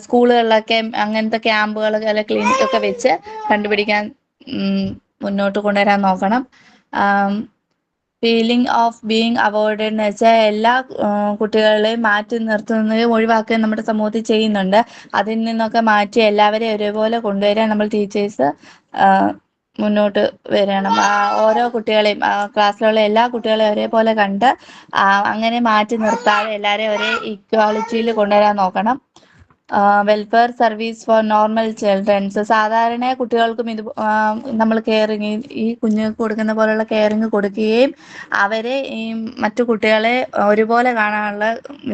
സ്കൂളുകളിലൊക്കെ അങ്ങനത്തെ ക്യാമ്പുകൾ അല്ലെ ക്ലിനിക്കൊക്കെ വെച്ച് കണ്ടുപിടിക്കാൻ മുന്നോട്ട് കൊണ്ടുവരാൻ നോക്കണം. ഫീലിംഗ് ഓഫ് ബീങ് അവോയ്ഡഡ് എന്ന് വെച്ചാൽ എല്ലാ കുട്ടികളെയും മാറ്റി നിർത്തുന്നതും ഒഴിവാക്കുകയും നമ്മുടെ സമൂഹത്തിൽ ചെയ്യുന്നുണ്ട്. അതിൽ നിന്നൊക്കെ മാറ്റി എല്ലാവരെയും ഒരേപോലെ കൊണ്ടുവരാൻ നമ്മൾ ടീച്ചേഴ്സ് മുന്നോട്ട് വരണം. ഓരോ കുട്ടികളെയും ക്ലാസ്സിലുള്ള എല്ലാ കുട്ടികളെയും ഒരേപോലെ കണ്ട് അങ്ങനെ മാറ്റി നിർത്താതെ എല്ലാവരെയും ഒരേ ഈക്വാലിറ്റിയിൽ കൊണ്ടുവരാൻ നോക്കണം. Welfare service for normal children's, സാധാരണ കുട്ടികൾക്കും ഇത് നമ്മൾ കെയറിങ് ഈ കുഞ്ഞുങ്ങൾക്ക് കൊടുക്കുന്ന പോലുള്ള കെയറിങ് കൊടുക്കുകയും അവരെ ഈ മറ്റു കുട്ടികളെ ഒരുപോലെ കാണാനുള്ള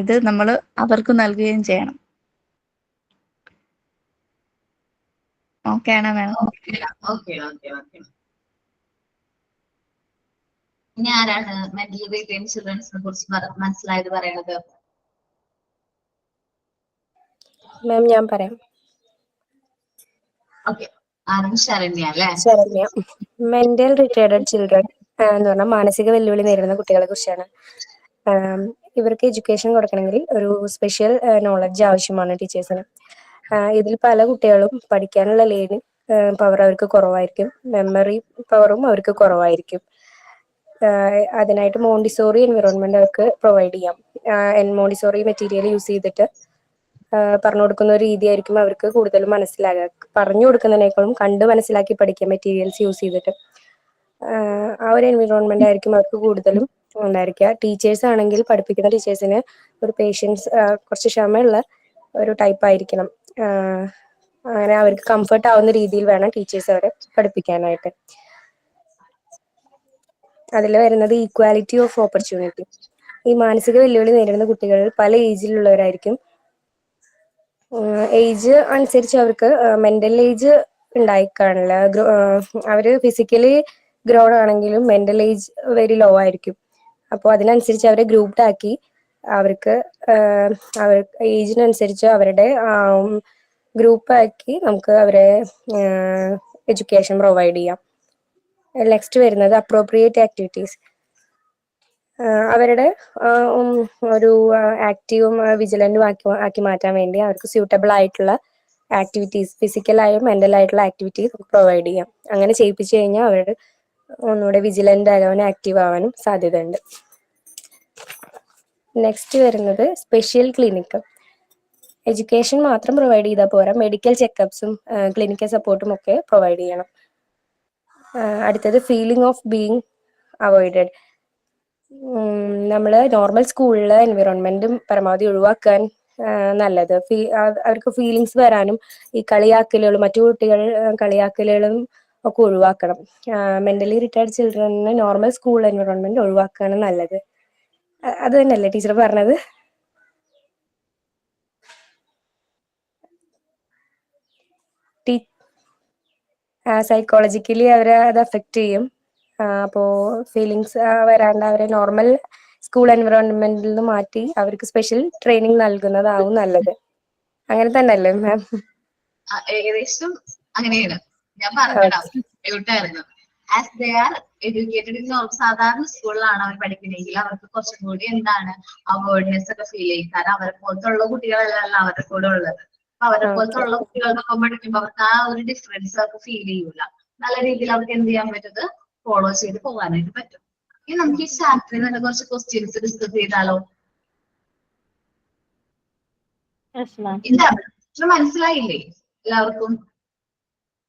ഇത് നമ്മൾ അവർക്ക് നൽകുകയും ചെയ്യണം. ഓക്കെ ആണോ മാം? ഓക്കെ. ഇനി ആരാണ് മെന്റലി റിട്ടേൺ ചിൽഡ്രൻസിനെ കുറിച്ച് മനസ്സിലായത് പറയണത്? മാം ഞാൻ പറയാം. ഓക്കെ, ആരും ശരണ്യ അല്ലേ? ശരണ്യ. മെന്റൽ റിട്ടേർഡ് ചിൽഡ്രൻ എന്ന് പറഞ്ഞാൽ മാനസിക വെല്ലുവിളി നേരിടുന്ന കുട്ടികളെ കുറിച്ചാണ്. ഇവർക്ക് എഡ്യൂക്കേഷൻ കൊടുക്കണമെങ്കിൽ ഒരു സ്പെഷ്യൽ നോളജ് ആവശ്യമാണ് ടീച്ചേഴ്സിന്. ഇതിൽ പല കുട്ടികളും പഠിക്കാനുള്ള ലേണിംഗ് പവർ അവർക്ക് കുറവായിരിക്കും, മെമ്മറി പവറും അവർക്ക് കുറവായിരിക്കും. അതിനായിട്ട് മോണ്ടിസോറി എൻവിറോൺമെന്റ് അവർക്ക് പ്രൊവൈഡ് ചെയ്യാം. മോണ്ടിസോറി മെറ്റീരിയൽ യൂസ് ചെയ്തിട്ട് പറഞ്ഞു കൊടുക്കുന്ന ഒരു രീതിയായിരിക്കും അവർക്ക് കൂടുതലും മനസ്സിലാകുക. പറഞ്ഞു കൊടുക്കുന്നതിനേക്കാളും കണ്ട് മനസ്സിലാക്കി പഠിക്കുക മെറ്റീരിയൽസ് യൂസ് ചെയ്തിട്ട്. ആ ഒരു എൻവിറോൺമെന്റ് ആയിരിക്കും അവർക്ക് കൂടുതലും ഉണ്ടായിരിക്കുക. ടീച്ചേഴ്സ് ആണെങ്കിൽ പഠിപ്പിക്കുന്ന ടീച്ചേഴ്സിന് ഒരു പേഷ്യൻസ് കുറച്ച് ക്ഷമയുള്ള ഒരു ടൈപ്പ് ആയിരിക്കണം. അങ്ങനെ അവർക്ക് കംഫർട്ട് ആവുന്ന രീതിയിൽ വേണം ടീച്ചേഴ്സ് അവരെ പഠിപ്പിക്കാനായിട്ട്. അതിൽ വരുന്നത് ഈക്വാലിറ്റി ഓഫ് ഓപ്പർച്യൂണിറ്റി. ഈ മാനസിക വെല്ലുവിളി നേരിടുന്ന കുട്ടികൾ പല ഏജിലുള്ളവരായിരിക്കും. ഏജ് അനുസരിച്ച് അവർക്ക് മെന്റൽ ഏജ് ഉണ്ടായിക്കാണില്ല. അവര് ഫിസിക്കലി ഗ്രോൺ ആണെങ്കിലും മെന്റൽ ഏജ് വെരി ലോ ആയിരിക്കും. അപ്പോൾ അതിനനുസരിച്ച് അവരെ ഗ്രൂപ്പ്ഡ് ആക്കി അവർക്ക് ഏജിനനുസരിച്ച് അവരുടെ ഗ്രൂപ്പ് ആക്കി നമുക്ക് അവരെ എഡ്യൂക്കേഷൻ പ്രൊവൈഡ് ചെയ്യാം. നെക്സ്റ്റ് വരുന്നത് അപ്രോപ്രിയേറ്റ് ആക്ടിവിറ്റീസ്. അവരുടെ ഒരു ആക്റ്റീവും വിജിലന്റും ആക്കി മാറ്റാൻ വേണ്ടി അവർക്ക് സ്യൂട്ടബിൾ ആയിട്ടുള്ള ആക്ടിവിറ്റീസ്, ഫിസിക്കലായും മെന്റലായിട്ടുള്ള ആക്ടിവിറ്റീസ് പ്രൊവൈഡ് ചെയ്യാം. അങ്ങനെ ചെയ്യിപ്പിച്ചു കഴിഞ്ഞാൽ അവരുടെ ഒന്നുകൂടെ വിജിലന്റ് ആകാനും ആക്റ്റീവ് ആവാനും സാധ്യതയുണ്ട്. നെക്സ്റ്റ് വരുന്നത് സ്പെഷ്യൽ ക്ലിനിക്ക്. എഡ്യൂക്കേഷൻ മാത്രം പ്രൊവൈഡ് ചെയ്താൽ പോരാ, മെഡിക്കൽ ചെക്കപ്സും ക്ലിനിക്കൽ സപ്പോർട്ടും ഒക്കെ പ്രൊവൈഡ് ചെയ്യണം. അടുത്തത് ഫീലിംഗ് ഓഫ് ബീങ് അവോയ്ഡഡ്. നമ്മൾ നോർമൽ സ്കൂളിലെ എൻവിറോൺമെന്റും പരമാവധി ഒഴിവാക്കാൻ നല്ലത്. അവർക്ക് ഫീലിങ്സ് വരാനും ഈ കളിയാക്കലുകളും മറ്റു കുട്ടികൾ കളിയാക്കലുകളും ഒക്കെ ഒഴിവാക്കണം. മെന്റലി റിട്ടയർഡ് ചിൽഡ്രന് നോർമൽ സ്കൂൾ എൻവിറോൺമെന്റ് ഒഴിവാക്കുകയാണ് നല്ലത്. അത് തന്നെയല്ലേ ടീച്ചർ പറഞ്ഞത്? സൈക്കോളജിക്കലി അവരെ അത് അഫക്റ്റ് ചെയ്യും. അപ്പോൾ ഫീലിങ്സ് വരാണ്ട് അവരെ നോർമൽ സ്കൂൾ എൻവിറോൺമെന്റിൽ നിന്ന് മാറ്റി അവർക്ക് സ്പെഷ്യൽ ട്രെയിനിങ് നൽകുന്നതാവും നല്ലത്. അങ്ങനെ തന്നെയല്ലേ മാം? ഏകദേശം അങ്ങനെയാണ് ഞാൻ പറഞ്ഞിട്ടായിരുന്നു. As they are educated in സാധാരണ സ്കൂളിലാണ് അവർ പഠിക്കുന്നതെങ്കിൽ അവർക്ക് കുറച്ചും കൂടി എന്താണ് അവയർനെസ് ഒക്കെ ഫീൽ ചെയ്യും. കാരണം അവരെ പോലത്തുള്ള കുട്ടികളല്ല അവരുടെ കൂടെ ഉള്ളത്. അപ്പൊ അവരെ പോലത്തുള്ള കുട്ടികളൊക്കെ പഠിക്കുമ്പോൾ അവർക്ക് ആ ഒരു ഡിഫറൻസ് അവർക്ക് ഫീൽ ചെയ്യൂല. നല്ല രീതിയിൽ അവർക്ക് എന്ത് ചെയ്യാൻ പറ്റത് ഫോളോ ചെയ്ത് പോകാനായിട്ട് പറ്റും. ഇനി നമുക്ക് ഈ ചാപ്റ്ററിൽ തന്നെ കുറച്ച് ക്വസ്റ്റ്യൻസ് ഡിസ്കസ് ചെയ്താലോ? ഇല്ല, മനസ്സിലായില്ലേ എല്ലാവർക്കും?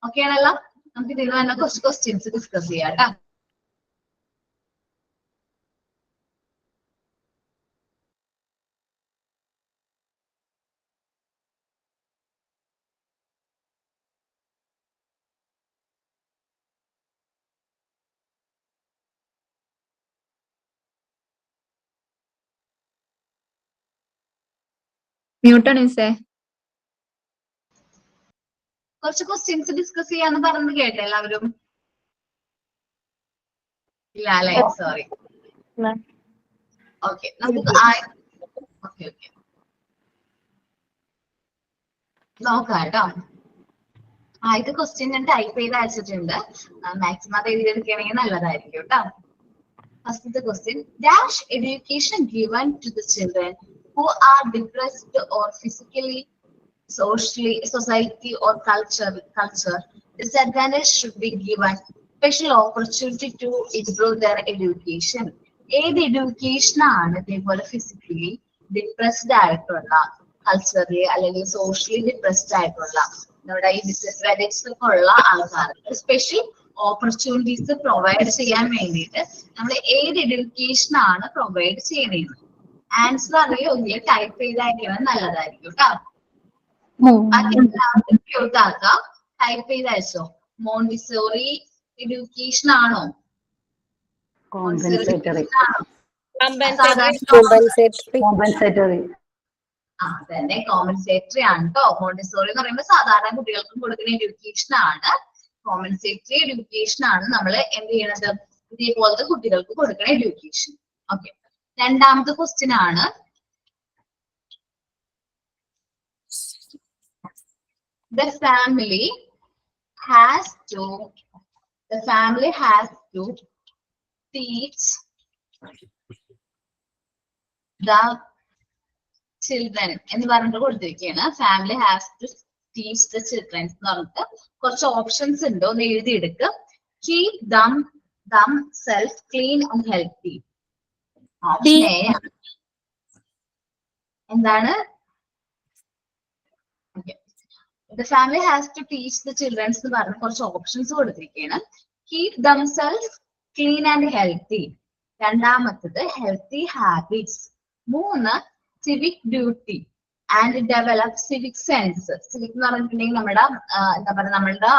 ഓക്കെ ആണല്ലോ? നമുക്ക് ഇതിൽ തന്നെ കുറച്ച് ക്വസ്റ്റ്യൻസ് ഡിസ്കസ് ചെയ്യാം കേട്ടോ. മ്യൂട്ടാണ് മിസ്സേ. കുറച്ച് ക്വസ്റ്റ്യൻസ് ഡിസ്കസ് ചെയ്യാന്ന് പറഞ്ഞത് കേട്ടെ എല്ലാവരും? ഇല്ല അല്ലെ? സോറി. ഓക്കെ, നമുക്ക് ഓക്കെ നോക്കാം കേട്ടോ. ആദ്യത്തെ ക്വസ്റ്റ്യൻ ഞാൻ ടൈപ്പ് ചെയ്ത് അയച്ചിട്ടുണ്ട്. മാക്സിമം അത് എഴുതിയെടുക്കുകയാണെങ്കിൽ നല്ലതായിരിക്കും കേട്ടോ. ഫസ്റ്റത്തെ question, dash education given to the children who are depressed or physically, socially, society or culture disadvantage should be given special opportunity to improve their education. ഏത് എഡ്യൂക്കേഷൻ ആണ് ഇതേപോലെ ഫിസിക്കലി ഡിപ്രസ്ഡ് ആയിട്ടുള്ള, കൾച്ചറലി അല്ലെങ്കിൽ സോഷ്യലി ഡിപ്രസ്ഡ് ആയിട്ടുള്ള നമ്മുടെ ഈ ഡിസഡ്വാൻറ്റേജസ് ഒക്കെ ഉള്ള ആൾക്കാർക്ക് സ്പെഷ്യൽ ഓപ്പർച്യൂണിറ്റീസ് പ്രൊവൈഡ് ചെയ്യാൻ വേണ്ടിയിട്ട് നമ്മൾ ഏത് എഡ്യൂക്കേഷൻ ആണ് പ്രൊവൈഡ് ചെയ്യുന്നത്? ആൻസർ അറിയോങ്കിൽ ടൈപ്പ് ചെയ്തായിരിക്കണം നല്ലതായിരിക്കും കേട്ടോ. ബാക്കി എല്ലാവർക്കും മ്യൂട്ട് ആക്കാം. ടൈപ്പ് ചെയ്ത് അയച്ചോ. മോണ്ടിസോറി എഡ്യൂക്കേഷൻ ആണോ? കോമ്പൻസേറ്ററി. കോമ്പൻസേറ്ററി. തന്നെ കോമ്പൻസേറ്ററി ആണ് കേട്ടോ. മോണ്ടിസോറി എന്ന് പറയുമ്പോൾ സാധാരണ കുട്ടികൾക്കും കൊടുക്കുന്ന എഡ്യൂക്കേഷൻ ആണ്. കോമ്പൻസേറ്ററി എഡ്യൂക്കേഷൻ ആണ് നമ്മൾ എന്ത് ചെയ്യണത്? ഇതേപോലത്തെ കുട്ടികൾക്ക് കൊടുക്കുന്ന എഡ്യൂക്കേഷൻ. ഓക്കെ, രണ്ടാമത്തെ ക്വസ്റ്റ്യൻ ആണ്, the family has to teach the children എന്ന് പറഞ്ഞിട്ട് കൊടുത്തിരിക്കുകയാണ്. Family has to teach the children എന്ന് പറഞ്ഞിട്ട് കുറച്ച് ഓപ്ഷൻസ് ഉണ്ട്, ഒന്ന് എഴുതിയെടുക്കുക. Keep them self clean and healthy. Option A ആണ്. എന്താണ്? The family has to teach the children എന്ന് പറഞ്ഞ കുറച്ച് ഓപ്ഷൻസ് കൊടുത്തിരിക്കുകയാണ്. Keep themself clean and healthy. രണ്ടാമത്തത് healthy habits. 3 civic duty and develop civic sense. Civic എന്ന് പറഞ്ഞിട്ടുണ്ടെങ്കിൽ നമ്മുടെ എന്താ പറയുക, നമ്മളുടെ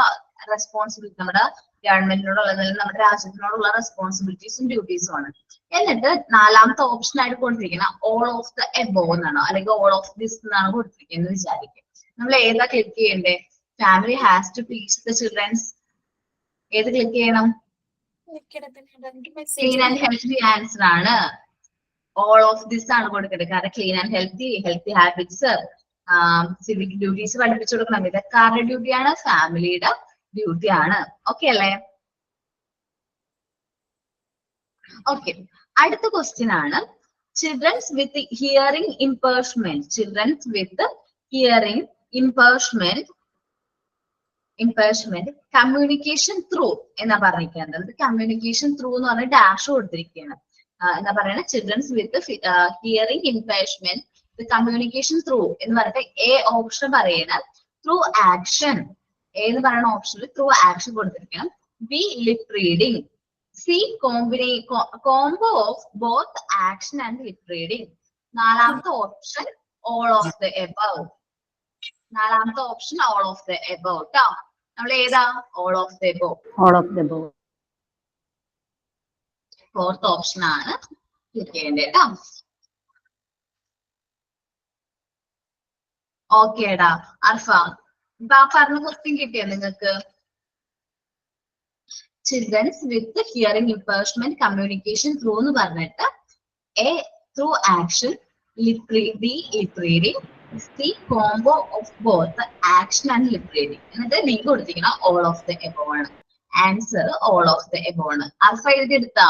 റെസ്പോൺസിബിലിറ്റി, നമ്മുടെ ഗവൺമെന്റിനോടുള്ള നമ്മുടെ രാജ്യത്തിനോടുള്ള റെസ്പോൺസിബിലിറ്റീസും ഡ്യൂട്ടീസും ആണ്. എന്നിട്ട് നാലാമത്തെ ഓപ്ഷൻ ആയിട്ട് കൊടുത്തിരിക്കുന്ന ഓൾ ഓഫ് ദ എബോവ് എന്നാണോ അല്ലെങ്കിൽ ഓൾ ഓഫ് ദിസ് എന്നാണ് കൊടുത്തിരിക്കുന്നത് വിചാരിക്കുക. നമ്മൾ ഏതാ ക്ലിക്ക് ചെയ്യണ്ടേ? Family has to teach the childrens. ഏത് ക്ലിക്ക് ചെയ്യണം? ക്ലീൻ ആൻഡ് ഹെൽത്തി ആൻസർ ആണ്. ഓൾ ഓഫ് ദിസ് ആണ് കൊടുക്കേണ്ടത്. കാരണം clean and healthy habits, civic duties പഠിപ്പിച്ചു കൊടുക്കണം. ഇതൊക്കെ ആരുടെ ഡ്യൂട്ടിയാണ്? ഫാമിലിയുടെ ഡ്യൂട്ടി ആണ്. ഓക്കെ അല്ലേ? ഓക്കെ, അടുത്ത ക്വസ്റ്റ്യൻ ആണ്, children's with hearing ഇംപേർഷ്മെന്റ്. Children's with hearing impairment communication through എന്നാ പറഞ്ഞിരിക്കുന്നത്. കമ്മ്യൂണിക്കേഷൻ ത്രൂ എന്ന് പറഞ്ഞ ഡാഷ് കൊടുത്തിരിക്കുകയാണ്. എന്താ പറയുന്നത്? Childrens with hearing impairment communication through എന്ന് പറഞ്ഞിട്ട് എ ഓപ്ഷൻ പറയണം ത്രൂ ആക്ഷൻ. എന്ന് പറയുന്ന ഓപ്ഷനിൽ ത്രൂ ആക്ഷൻ കൊടുത്തിരിക്കണം. B lip reading. C combo of both action and lip reading. നാലാമത്തെ option all of the above. നാലാമത്തെ option all of the above കേട്ടോ. നമ്മൾ ഏതാ? All of the above. Fourth option ആണ് ക്ലിക്ക് ചെയ്യേണ്ടത് കേട്ടോ. ഓക്കേടാ അർഫ, ഇപ്പൊ ആ പറഞ്ഞ ക്വസ്റ്റ്യൻ കിട്ടിയോ നിങ്ങൾക്ക്? Children's with hearing impairment communication through എന്ന് പറഞ്ഞിട്ട് A through action, B lip reading, C combo of both action and lip reading. എന്നിട്ട് നീ കൊടുത്തിരിക്കണം ഓൾ ഓഫ് ദ എബോവ് ആണ്. Answer all of the above ആണ്. അർഫ എഴുതിയെടുത്താ?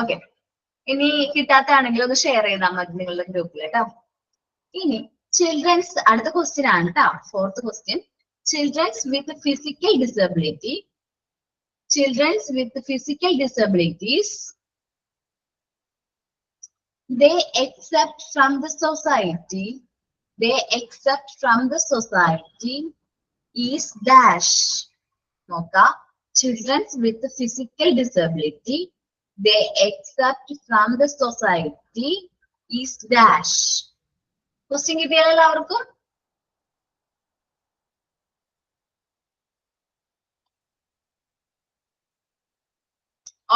ഓക്കെ, ഇനി കിട്ടാത്താണെങ്കിൽ ഒന്ന് ഷെയർ ചെയ്താൽ മതി നിങ്ങളുടെ ഗ്രൂപ്പിൽ കേട്ടോ. ഇനി ചിൽഡ്രൻസ്, അടുത്ത ക്വസ്റ്റ്യൻ ആണ് കേട്ടോ. Fourth question, children's with physical disability. Children's with physical disabilities they accept from the society is dash. നോക്ക, children with physical disability they accept from the society is dash. Question കിട്ടിയാലോ എല്ലാവർക്കും?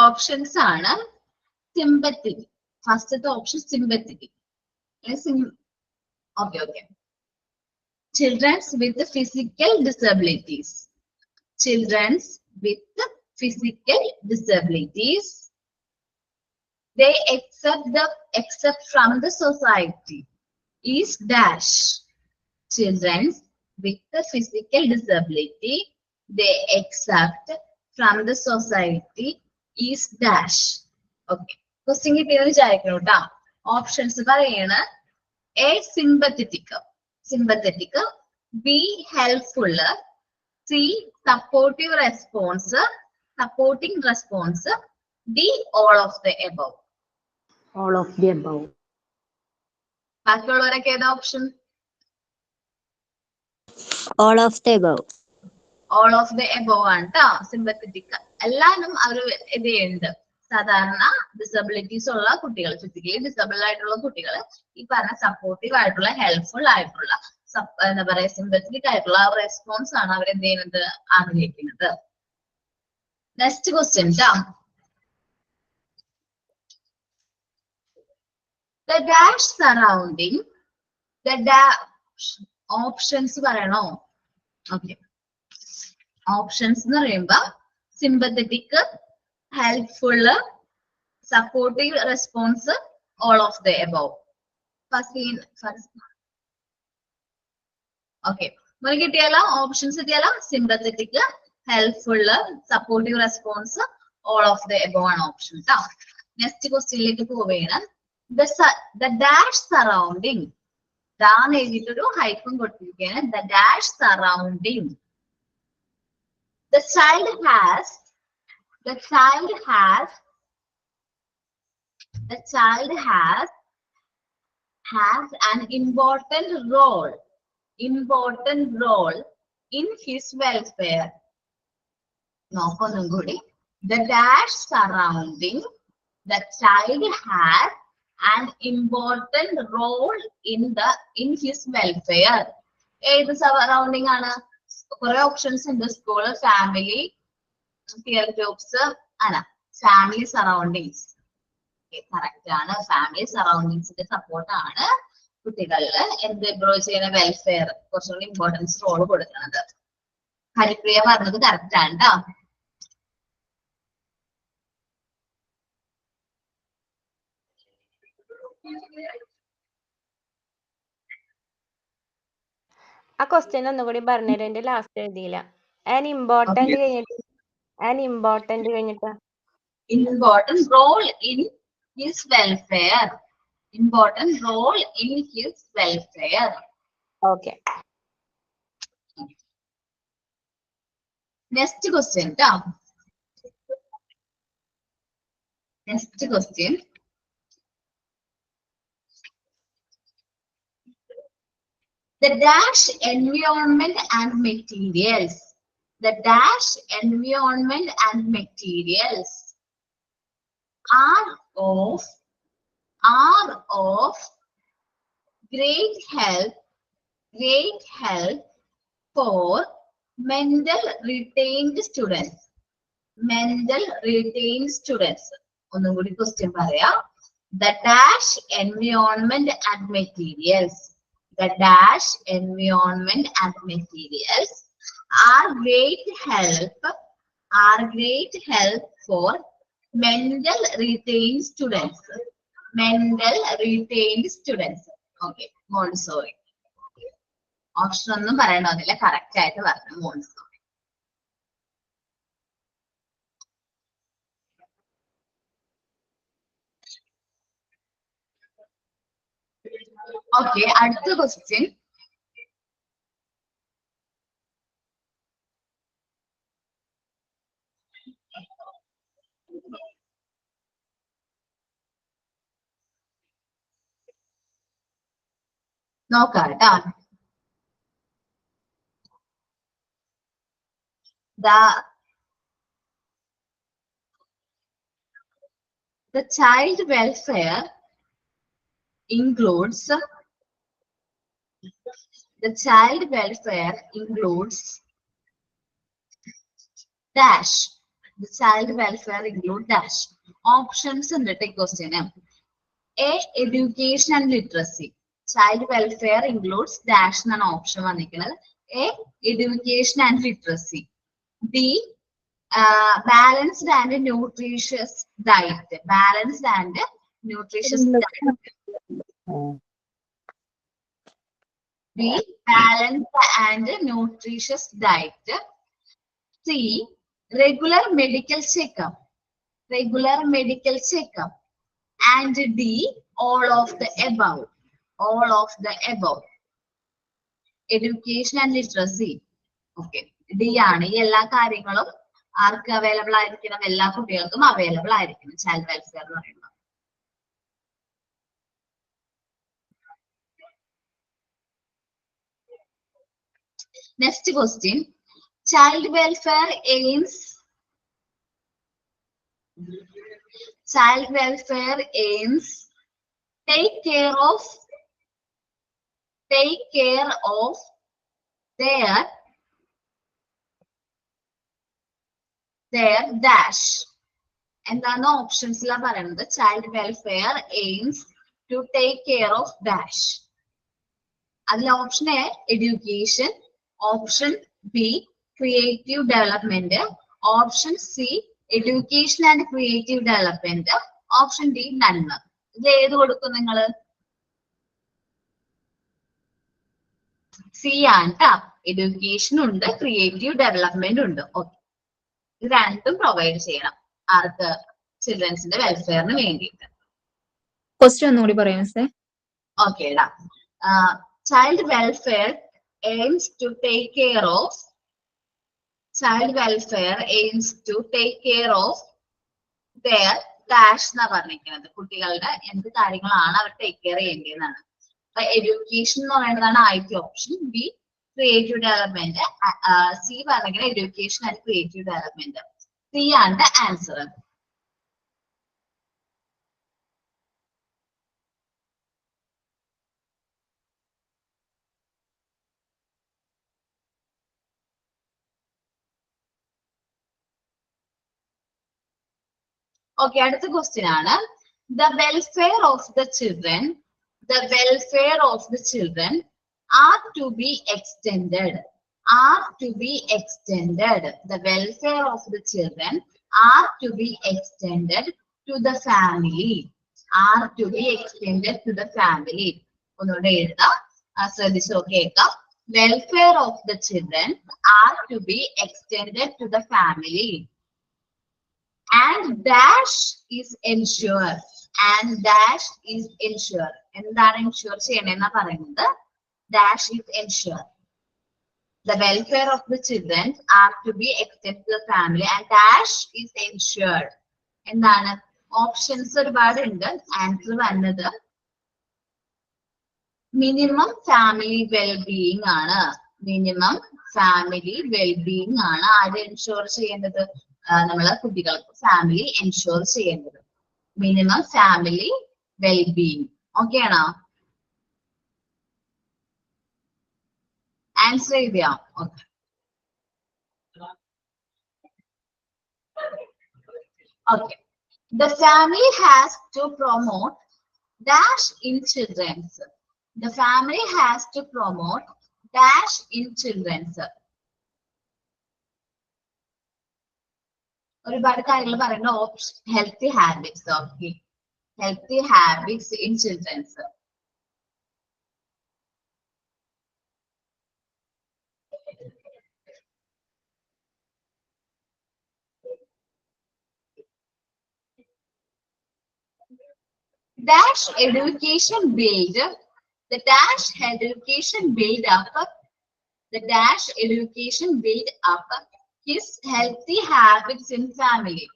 ഓപ്ഷൻസ് ആണ് sympathetic. First option sympathetic. Okay. Children with physical disabilities. Children with physical disabilities. They accept from the society is dash. Children with the physical disability, they accept from the society is dash. Okay. Question കിട്ടിയെന്ന് വിചാരിക്കണം കേട്ടോ. ഓപ്ഷൻസ് പറയാണ് A sympathetic, B helpful, C supporting response, D all of the above. All of the above. ബാക്കിയുള്ളവരൊക്കെ ഏതാ option? All of the above. All of the above ആണ് ട്ടോ. സിമ്പത്തറ്റിക് എല്ലാരും ഒരു ഇതുണ്ട്. സാധാരണ ഡിസബിലിറ്റീസ് ഉള്ള കുട്ടികൾ, ഫിസിക്കലി ഡിസബിൾ ആയിട്ടുള്ള കുട്ടികൾ ഈ പറഞ്ഞ സപ്പോർട്ടീവ് ആയിട്ടുള്ള, ഹെൽപ്ഫുൾ ആയിട്ടുള്ള, എന്താ പറയാ സിമ്പത്തറ്റിക് ആയിട്ടുള്ള റെസ്പോൺസ് ആണ് അവർ എന്ത് ചെയ്യുന്നത്, ആഗ്രഹിക്കുന്നത്. നെക്സ്റ്റ് ക്വസ്റ്റ്യൻ ട്ടോ. The dash surrounding the dash. Options പറയണോ? ഓക്കെ. ഓപ്ഷൻസ് എന്ന് പറയുമ്പോ sympathetic, helpful, supportive response, all of the above. First. Okay. മുറി കിട്ടിയാലോ? ഓപ്ഷൻസ് കിട്ടിയാലോ? Sympathetic, helpful, supportive response, all of the above ആണ് ഓപ്ഷൻ ട്ടോ. നെക്സ്റ്റ് ക്വസ്റ്റ്യനിലേക്ക് പോവുകയാണ്. The dash surrounding. ദാന്ന് എഴുതിയിട്ടൊരു ഹൈഫൻ കൊടുത്തിരിക്കുകയാണ്. The dash surrounding. The child has an important role in his welfare. നോക്കൊന്നും കൂടി. The dash surrounding. The child has an important role in his welfare. ഏത് സറൗണ്ടിങ് ആണ്? കുറെ ഓപ്ഷൻസ് ഉണ്ട്. സ്കൂൾ, ഫാമിലി, പിയർ ഗ്രൂപ്പ്സ്, അല്ല ഫാമിലി സറൗണ്ടിങ്സ്. കറക്റ്റ് ആണ്. ഫാമിലി സറൗണ്ടിങ്സിന്റെ സപ്പോർട്ട് ആണ് കുട്ടികളിൽ എന്ത് ഇംപ്രൂവ് ചെയ്യുന്ന വെൽഫെയർ കുറച്ചുകൂടി ഇമ്പോർട്ടൻസ് റോൾ കൊടുക്കുന്നത്. ഹരിപ്രിയ പറഞ്ഞത് കറക്റ്റ് ആണ് ട്ടോ. ആ ക്വസ്റ്റ്യൻ ഒന്നുകൂടി പറഞ്ഞുതരും. എന്റെ ലാസ്റ്റ് എഴുതിയില്ല. ആൻ ഇമ്പോർട്ടന്റ് കഴിഞ്ഞിട്ട് Important role in his welfare. Important role in his welfare. Okay. Next question ട്ടോ. Next question. The dash environment and materials. The dash environment and materials are of great help for mental retained students. ഒന്നും കൂടി ക്വസ്റ്റ്യൻ പറയാം. The dash environment and materials. The dash environment and materials are great help for mental retained students. Okay. Montessori. Option ഒന്നും പറയണമെന്നില്ല. കറക്റ്റ് ആയിട്ട് പറഞ്ഞു. മോണ്ടിസോറി. ഓക്കെ. അടുത്ത ക്വസ്റ്റ്യൻ. നോക്കാം കേട്ടോ. The child welfare includes dash. the child welfare include dash. Options ഉണ്ട് ട്ടോ ഈ question. A. Education and literacy. Child welfare includes dash എന്നാണ് ഓപ്ഷൻ വന്നിരിക്കുന്നത്. A. Education and literacy. B. Balanced and nutritious diet. Balanced and nutritious diet. B. Balanced and nutritious diet. C. Regular medical checkup. Regular medical checkup. And D. All of the above. All of the above. Education and literacy. Okay. D ആണ് ഈ എല്ലാ കാര്യങ്ങളും ആർക്ക് അവൈലബിൾ ആയിരിക്കണം? എല്ലാ കുട്ടികൾക്കും അവൈലബിൾ ആയിരിക്കണം ചൈൽഡ് വെൽഫെയർ എന്ന് പറയുന്നത്. Next question. Child welfare aims take care of their dash. എന്താണ് ഓപ്ഷൻസിലാ പറയുന്നത്? Child welfare aims to take care of dash. അതിൽ option A education, option B creative development, option C education and creative development, option D none. ഇതിൽ ഏത് കൊടുക്കും നിങ്ങൾ? സി ആണ് ട്ടാ. എഡ്യൂക്കേഷൻ ഉണ്ട്, ക്രിയേറ്റീവ് ഡെവലപ്മെന്റ് ഉണ്ട്. ഓക്കെ, ഇത് രണ്ടും പ്രൊവൈഡ് ചെയ്യണം ആർക്ക്? ചിൽഡ്രൻസിന്റെ വെൽഫെയറിന് വേണ്ടിയിട്ട്. ക്വസ്റ്റ്യൻ ഒന്നുകൂടി പറയാം സർ. ഓക്കേടാ. Child welfare aims to take care of their dash എന്നാ പറഞ്ഞിരിക്കുന്നത്. കുട്ടികളുടെ എന്ത് കാര്യങ്ങളാണ് അവർ ടേക്ക് കെയർ ചെയ്യേണ്ടതെന്നാണ്. അപ്പൊ എഡ്യൂക്കേഷൻ എന്ന് പറയുന്നതാണ് ആദ്യത്തെ option. B creative development, C പറഞ്ഞിരിക്കുന്നത് education and creative development. C ആണ് ആൻസർ. ഓക്കെ, അടുത്ത ക്വസ്റ്റ്യൻ ആണ്. The welfare of the children are to be extended. The welfare of the children are to be extended to the family. ഒന്നുകൂടെ എഴുതാം, ശ്രദ്ധിച്ചു കേൾക്കാം. Welfare of the children are to be extended to the family. And dash is ensured. എന്താണ് ensure ചെയ്യണമെന്നാ പറയുന്നത്? Dash is ensured. The welfare of the children are to be extended to the family and dash is ensured. എന്താണ്? ഓപ്ഷൻസ് ഒരുപാടുണ്ട്. ആൻസർ വന്നത് മിനിമം ഫാമിലി വെൽബീയിങ് ആണ്. ആര് എൻഷുർ ചെയ്യേണ്ടത്? നമ്മളെ കുട്ടികൾക്ക് ഫാമിലി എൻഷുർ ചെയ്യേണ്ടത്. Minimum family wellbeing. ഓക്കെ ആണോ? ആൻസർ ചെയ്തിയാ? Okay. Okay. The family has to promote dash in children's. The family has to promote dash in children's. ഒരുപാട് കാര്യങ്ങൾ പറയുന്ന option healthy habits. Okay, healthy habits in children's. Dash education build up his healthy habits in family.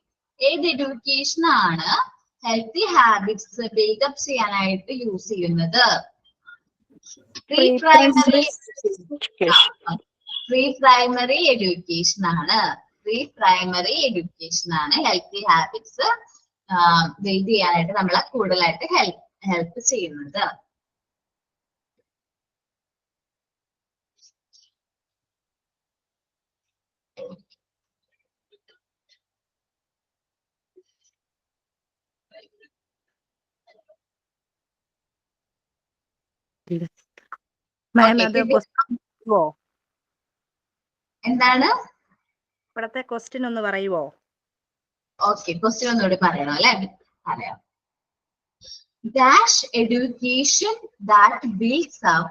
ഏത് എഡ്യൂക്കേഷൻ ആണ് ഹെൽത്തി ഹാബിറ്റ്സ് ബിൽഡപ്പ് ചെയ്യാനായിട്ട് യൂസ് ചെയ്യുന്നത്? പ്രീ പ്രൈമറി എഡ്യൂക്കേഷൻ ആണ്. ഹെൽത്തി ഹാബിറ്റ്സ് ബിൽഡ് ചെയ്യാനായിട്ട് നമ്മളെ കൂടുതലായിട്ട് ഹെൽപ്പ് ചെയ്യുന്നത്. മാം Okay, അത് ഇത് പറയുവോ? എന്താണ്? ഇവിടത്തെ ക്വസ്റ്റ്യൻ ഒന്ന് പറയുവോ? ഓക്കെ, ക്വസ്റ്റ്യൻ ഒന്നുകൂടി പറയണം അല്ലെ? പറയാം. Dash education that builds up,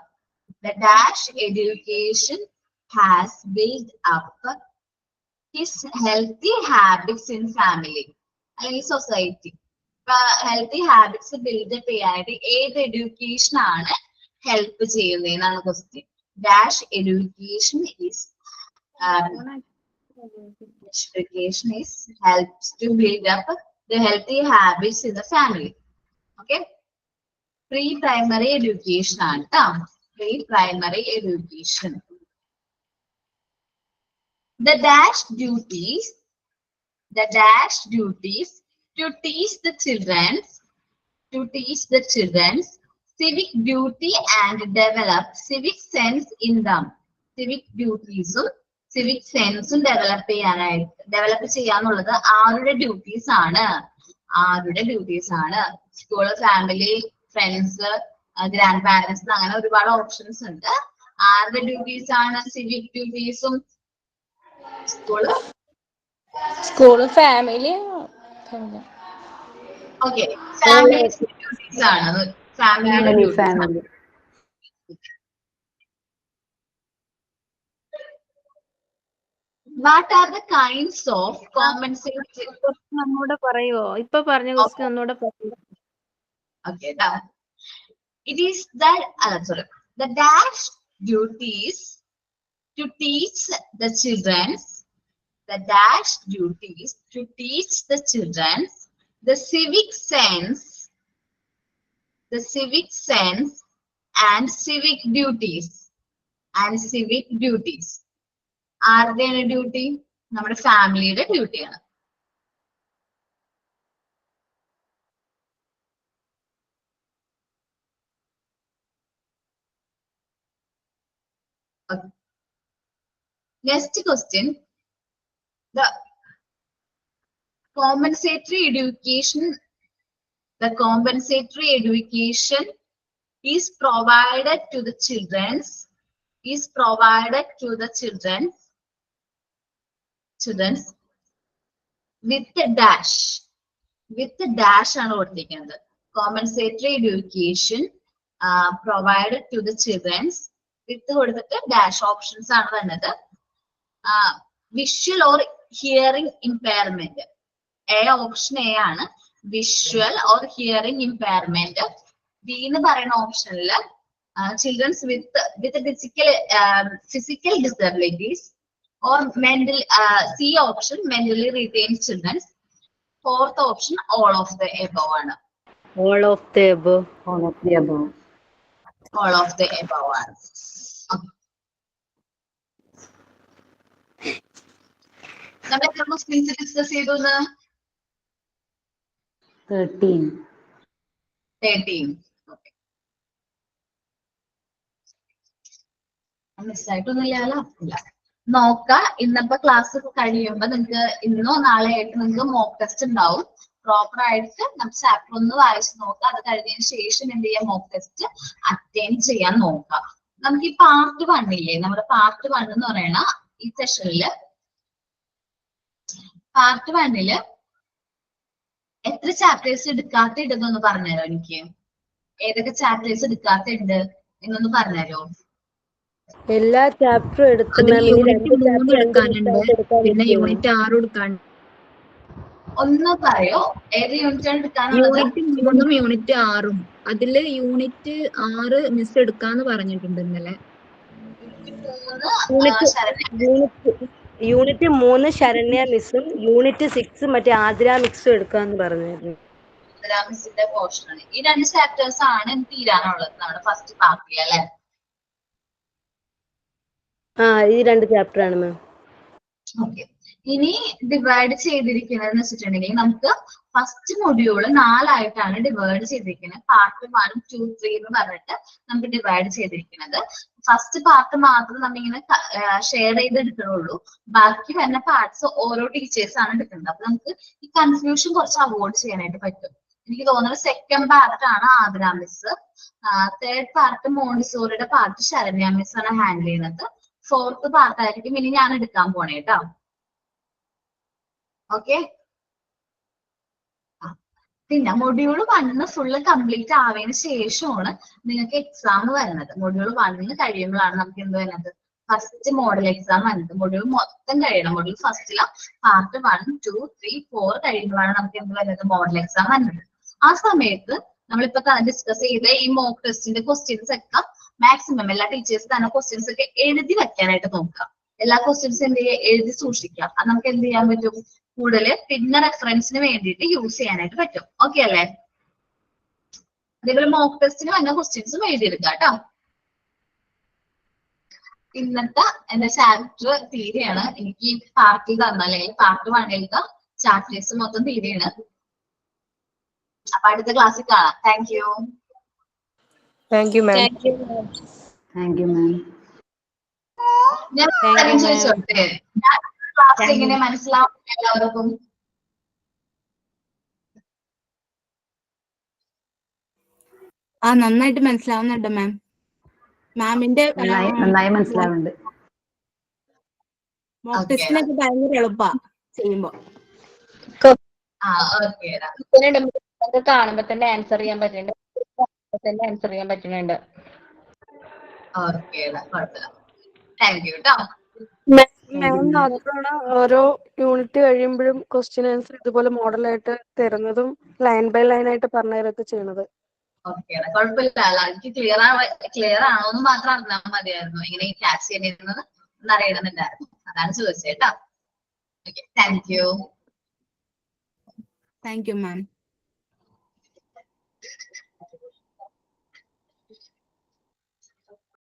the dash education has built up his healthy habits in family അല്ലെങ്കിൽ സൊസൈറ്റി. ഹെൽത്തി ഹാബിറ്റ്സ് ബിൽഡപ്പ് ചെയ്യാനായിട്ട് ഏത് എഡ്യൂക്കേഷൻ ആണ് ഹെൽപ്പ് ചെയ്യുന്നതെന്നാണ് question. Dash education is education is helps to build up the healthy habits in the family. Okay, pre-primary education ആണ് ട്ടോ. Pre-primary education. The dash duties to teach the children civic duty and develop civic sense in them. Civic dutiesum civic senseum develop ചെയ്യാന്നുള്ളത് ആരുടെ ഡ്യൂട്ടീസ് ആണ്? School, family, friends, grandparents, അങ്ങനെ ഒരുപാട് ഓപ്ഷൻസ് ഉണ്ട്. ആരുടെ ഡ്യൂട്ടീസ് ആണ് സിവിക് ഡ്യൂട്ടീസും? School, family. Okay, family duties ആണ്. ഫാമിലിയുടെ ഡ്യൂട്ടീസ് ആണ്. Family. What are the kinds of compensatory? ഒന്നുകൂടെ പറയുവോ? ഇപ്പൊ പറഞ്ഞ ക്വസ്റ്റ്യൻ ഒന്നുകൂടെ പറയുവോ? Okay, now it is the dash duties to teach the children. The dash duties to teach the children the civic sense and civic duties. ആരുടെയാണ് ഡ്യൂട്ടി? നമ്മുടെ ഫാമിലിയുടെ ഡ്യൂട്ടിയാണ്. Next question. The compensatory education is provided to the children with the dash. With the dash ആണ് കൊടുത്തിരിക്കുന്നത്. Compensatory education provided to the children with കൊടുത്തിട്ട് dash ഓപ്ഷൻസ് ആണ് വന്നത്. Visual or hearing impairment. Option A ആണ് visual or hearing impairment. B എന്ന് പറയുന്ന ഓപ്ഷനില് childrens with physical disabilities or mental. C option mentally retained children. Fourth option all of the above ആണ്. All of the above. All of the above ആണ്. നമ്മൾ എത്ര ക്വസ്റ്റ്യൻസ് ഡിസ്കസ് ചെയ്തു? 13. ഓക്കെ, മിസ്സായിട്ടൊന്നുമില്ലല്ലോ? ഇല്ല. നോക്കാം. ഇന്നത്തെ ക്ലാസ് കഴിയുമ്പോ നിങ്ങൾക്ക് ഇന്നോ നാളെ ആയിട്ട് നിങ്ങൾക്ക് മോക്ക് ടെസ്റ്റ് ഉണ്ടാവും. പ്രോപ്പർ ആയിട്ട് നമുക്ക് ചാപ്റ്റർ ഒന്ന് വായിച്ച് നോക്കാം. അത് കഴിഞ്ഞതിന് ശേഷം എന്ത് ചെയ്യാം? മോക്ക് ടെസ്റ്റ് അറ്റൻഡ് ചെയ്യാൻ നോക്കാം. നമുക്ക് ഈ പാർട്ട് 1 ഇല്ലേ, നമ്മുടെ പാർട്ട് 1 എന്ന് പറയുന്ന ഈ സെഷനില് പാർട്ട് 1 എത്ര ചാപ്റ്റേഴ്സ് എടുക്കാത്തുണ്ടെന്നൊന്ന് പറഞ്ഞുതരോ എനിക്ക്? ഏതൊക്കെ ചാപ്റ്റേഴ്സ് എടുക്കാത്തുണ്ട് എന്നൊന്ന് പറഞ്ഞുതരോ? എല്ലാ ചാപ്റ്ററും എടുത്തു. യൂണിറ്റ് 3 എടുക്കാനുണ്ട്, പിന്നെ യൂണിറ്റ് 6 എടുക്കാനുണ്ട്. ഒന്ന് പറയോ, ഏത് യൂണിറ്റ് ആണ് എടുക്കാനുള്ളത്? Unit 3ഉം unit 6ഉം. അതില് യൂണിറ്റ് 6 മിസ് എടുക്കാന്ന് പറഞ്ഞിട്ടുണ്ട് ഇന്നലെ. യൂണിറ്റ് 3 ശരണ്യ മിസ്സും യൂണിറ്റ് 6 മറ്റേ ആതിര മിക്സും എടുക്കാന്ന് പറഞ്ഞായിരുന്നു. മിസ്സിന്റെ പോർഷൻ ആണ്. ഈ 2 ചാപ്റ്റേഴ്സ് ആണ് തീരാനുള്ളത് നമ്മുടെ ഫസ്റ്റ് പാർട്ടിൽ അല്ലെ? ഈ 2 ചാപ്റ്റർ ആണ് മാം. ഓക്കെ, ഇനി ഡിവൈഡ് ചെയ്തിരിക്കുന്നത് വെച്ചിട്ടുണ്ടെങ്കിൽ നമുക്ക് ഫസ്റ്റ് മൊഡ്യൂള് 4 ആയിട്ടാണ് ഡിവൈഡ് ചെയ്തിരിക്കുന്നത്. പാർട്ട് 1, 2, 3 എന്ന് പറഞ്ഞിട്ട് നമുക്ക് ഡിവൈഡ് ചെയ്തിരിക്കുന്നത്. ഫസ്റ്റ് പാർട്ട് മാത്രം നമ്മിങ്ങനെ ഷെയർ ചെയ്തെടുക്കണുള്ളൂ. ബാക്കി വരുന്ന പാർട്സ് ഓരോ ടീച്ചേഴ്സ് ആണ് എടുക്കുന്നത്. അപ്പൊ നമുക്ക് ഈ കൺഫ്യൂഷൻ കുറച്ച് അവോയ്ഡ് ചെയ്യാനായിട്ട് പറ്റും. എനിക്ക് തോന്നുന്നത് സെക്കൻഡ് പാർട്ട് ആണ് ആതിര മിസ്, തേർഡ് പാർട്ട് മോണ്ടിസോറിയുടെ പാർട്ട് ശരണ്യ മിസ് ആണ് ഹാൻഡിൽ ചെയ്യുന്നത്. ഫോർത്ത് പാർട്ട് ആയിരിക്കും ഇനി ഞാൻ എടുക്കാൻ പോണേ കേട്ടോ. ഓക്കെ. പിന്നെ മൊഡ്യൂൾ 1 ഫുള്ള് കംപ്ലീറ്റ് ആയതിനു ശേഷമാണ് നിങ്ങൾക്ക് എക്സാം വരുന്നത്. മൊഡ്യൂൾ 1 കഴിയുമ്പോഴാണ് നമുക്ക് എന്ത് വരുന്നത്, ഫസ്റ്റ് മോഡൽ എക്സാം വരുന്നത്. മൊഡ്യൂൾ മൊത്തം കഴിയണം. മൊഡ്യൂൾ ഫസ്റ്റിലെ പാർട്ട് 1, 2, 3, 4 കഴിയുമ്പോഴാണ് നമുക്ക് എന്ത് വരുന്നത്, മോഡൽ എക്സാം വരുന്നത്. ആ സമയത്ത് നമ്മളിപ്പോ ഡിസ്കസ് ചെയ്ത ഈ മോക്ക് ടെസ്റ്റിന്റെ ക്വസ്റ്റ്യൻസ് ഒക്കെ മാക്സിമം എല്ലാ ടീച്ചേഴ്സ് തന്നെ ക്വസ്റ്റ്യൻസ് ഒക്കെ എഴുതി വെക്കാനായിട്ട് നോക്കുക. എല്ലാ ക്വസ്റ്റ്യൻസ് എന്ത് ചെയ്യുക, എഴുതി സൂക്ഷിക്കുക. അത് നമുക്ക് എന്ത് ചെയ്യാൻ പറ്റും, കൂടുതൽ പിന്നെ റെഫറൻസിന് വേണ്ടിയിട്ട് യൂസ് ചെയ്യാനായിട്ട് പറ്റും. ഓക്കെ അല്ലേ? അതേപോലെ മോക്ക് ടെസ്റ്റിന് വന്ന ക്വസ്റ്റ്യൻസും എഴുതിയെടുക്കുക കേട്ടോ. ഇന്നത്തെ എന്റെ ചാപ്റ്റർ തീരെയാണ്. എനിക്ക് പാർട്ടിൽ തന്നല്ലേ, പാർട്ട് 1 ചാപ്റ്റേഴ്സ് മൊത്തം തീരെയാണ്. അപ്പൊ അടുത്ത ക്ലാസ്സിൽ കാണാം. Thank you. Thank you ma'am. Thank you ma'am. ഞാൻ കാര്യം ചോദിച്ചോട്ടെ, ക്ലാസ് എങ്ങനെ മനസ്സിലാവും എല്ലാവർക്കും? നന്നായിട്ട് മനസ്സിലാവുന്നുണ്ട് മാം. മാമിന്റെ നന്നായി മനസ്സിലാവുന്നുണ്ട്. മോക്ക് ടെസ്റ്റിനൊക്കെ ഭയങ്കര എളുപ്പാ ചെയ്യുമ്പോ. കാണുമ്പോ തന്നെ ആൻസർ ചെയ്യാൻ പറ്റുന്നുണ്ട്. താങ്ക് യു കേട്ടോ. മാം മാത്രമാണ് ഓരോ യൂണിറ്റ് കഴിയുമ്പോഴും ക്വസ്റ്റ്യൻ ആൻസർ ഇതുപോലെ മോഡലായിട്ട് തരുന്നതും ലൈൻ ബൈ ലൈൻ ആയിട്ട് പറഞ്ഞു തരൊക്കെ ചെയ്യണത്. ഓക്കെ, കുഴപ്പമില്ല. എനിക്ക് ക്ലിയർ ആണോ എന്ന് മാത്രം അറിഞ്ഞാൽ മതിയായിരുന്നു. ഇങ്ങനെ ക്യാച്ച് ചെയ്യുന്നത് എന്നറിയണമെന്നുണ്ടായിരുന്നു. അതാണ് ചോദിച്ചത് കേട്ടോ. Okay, thank you. Thank you ma'am.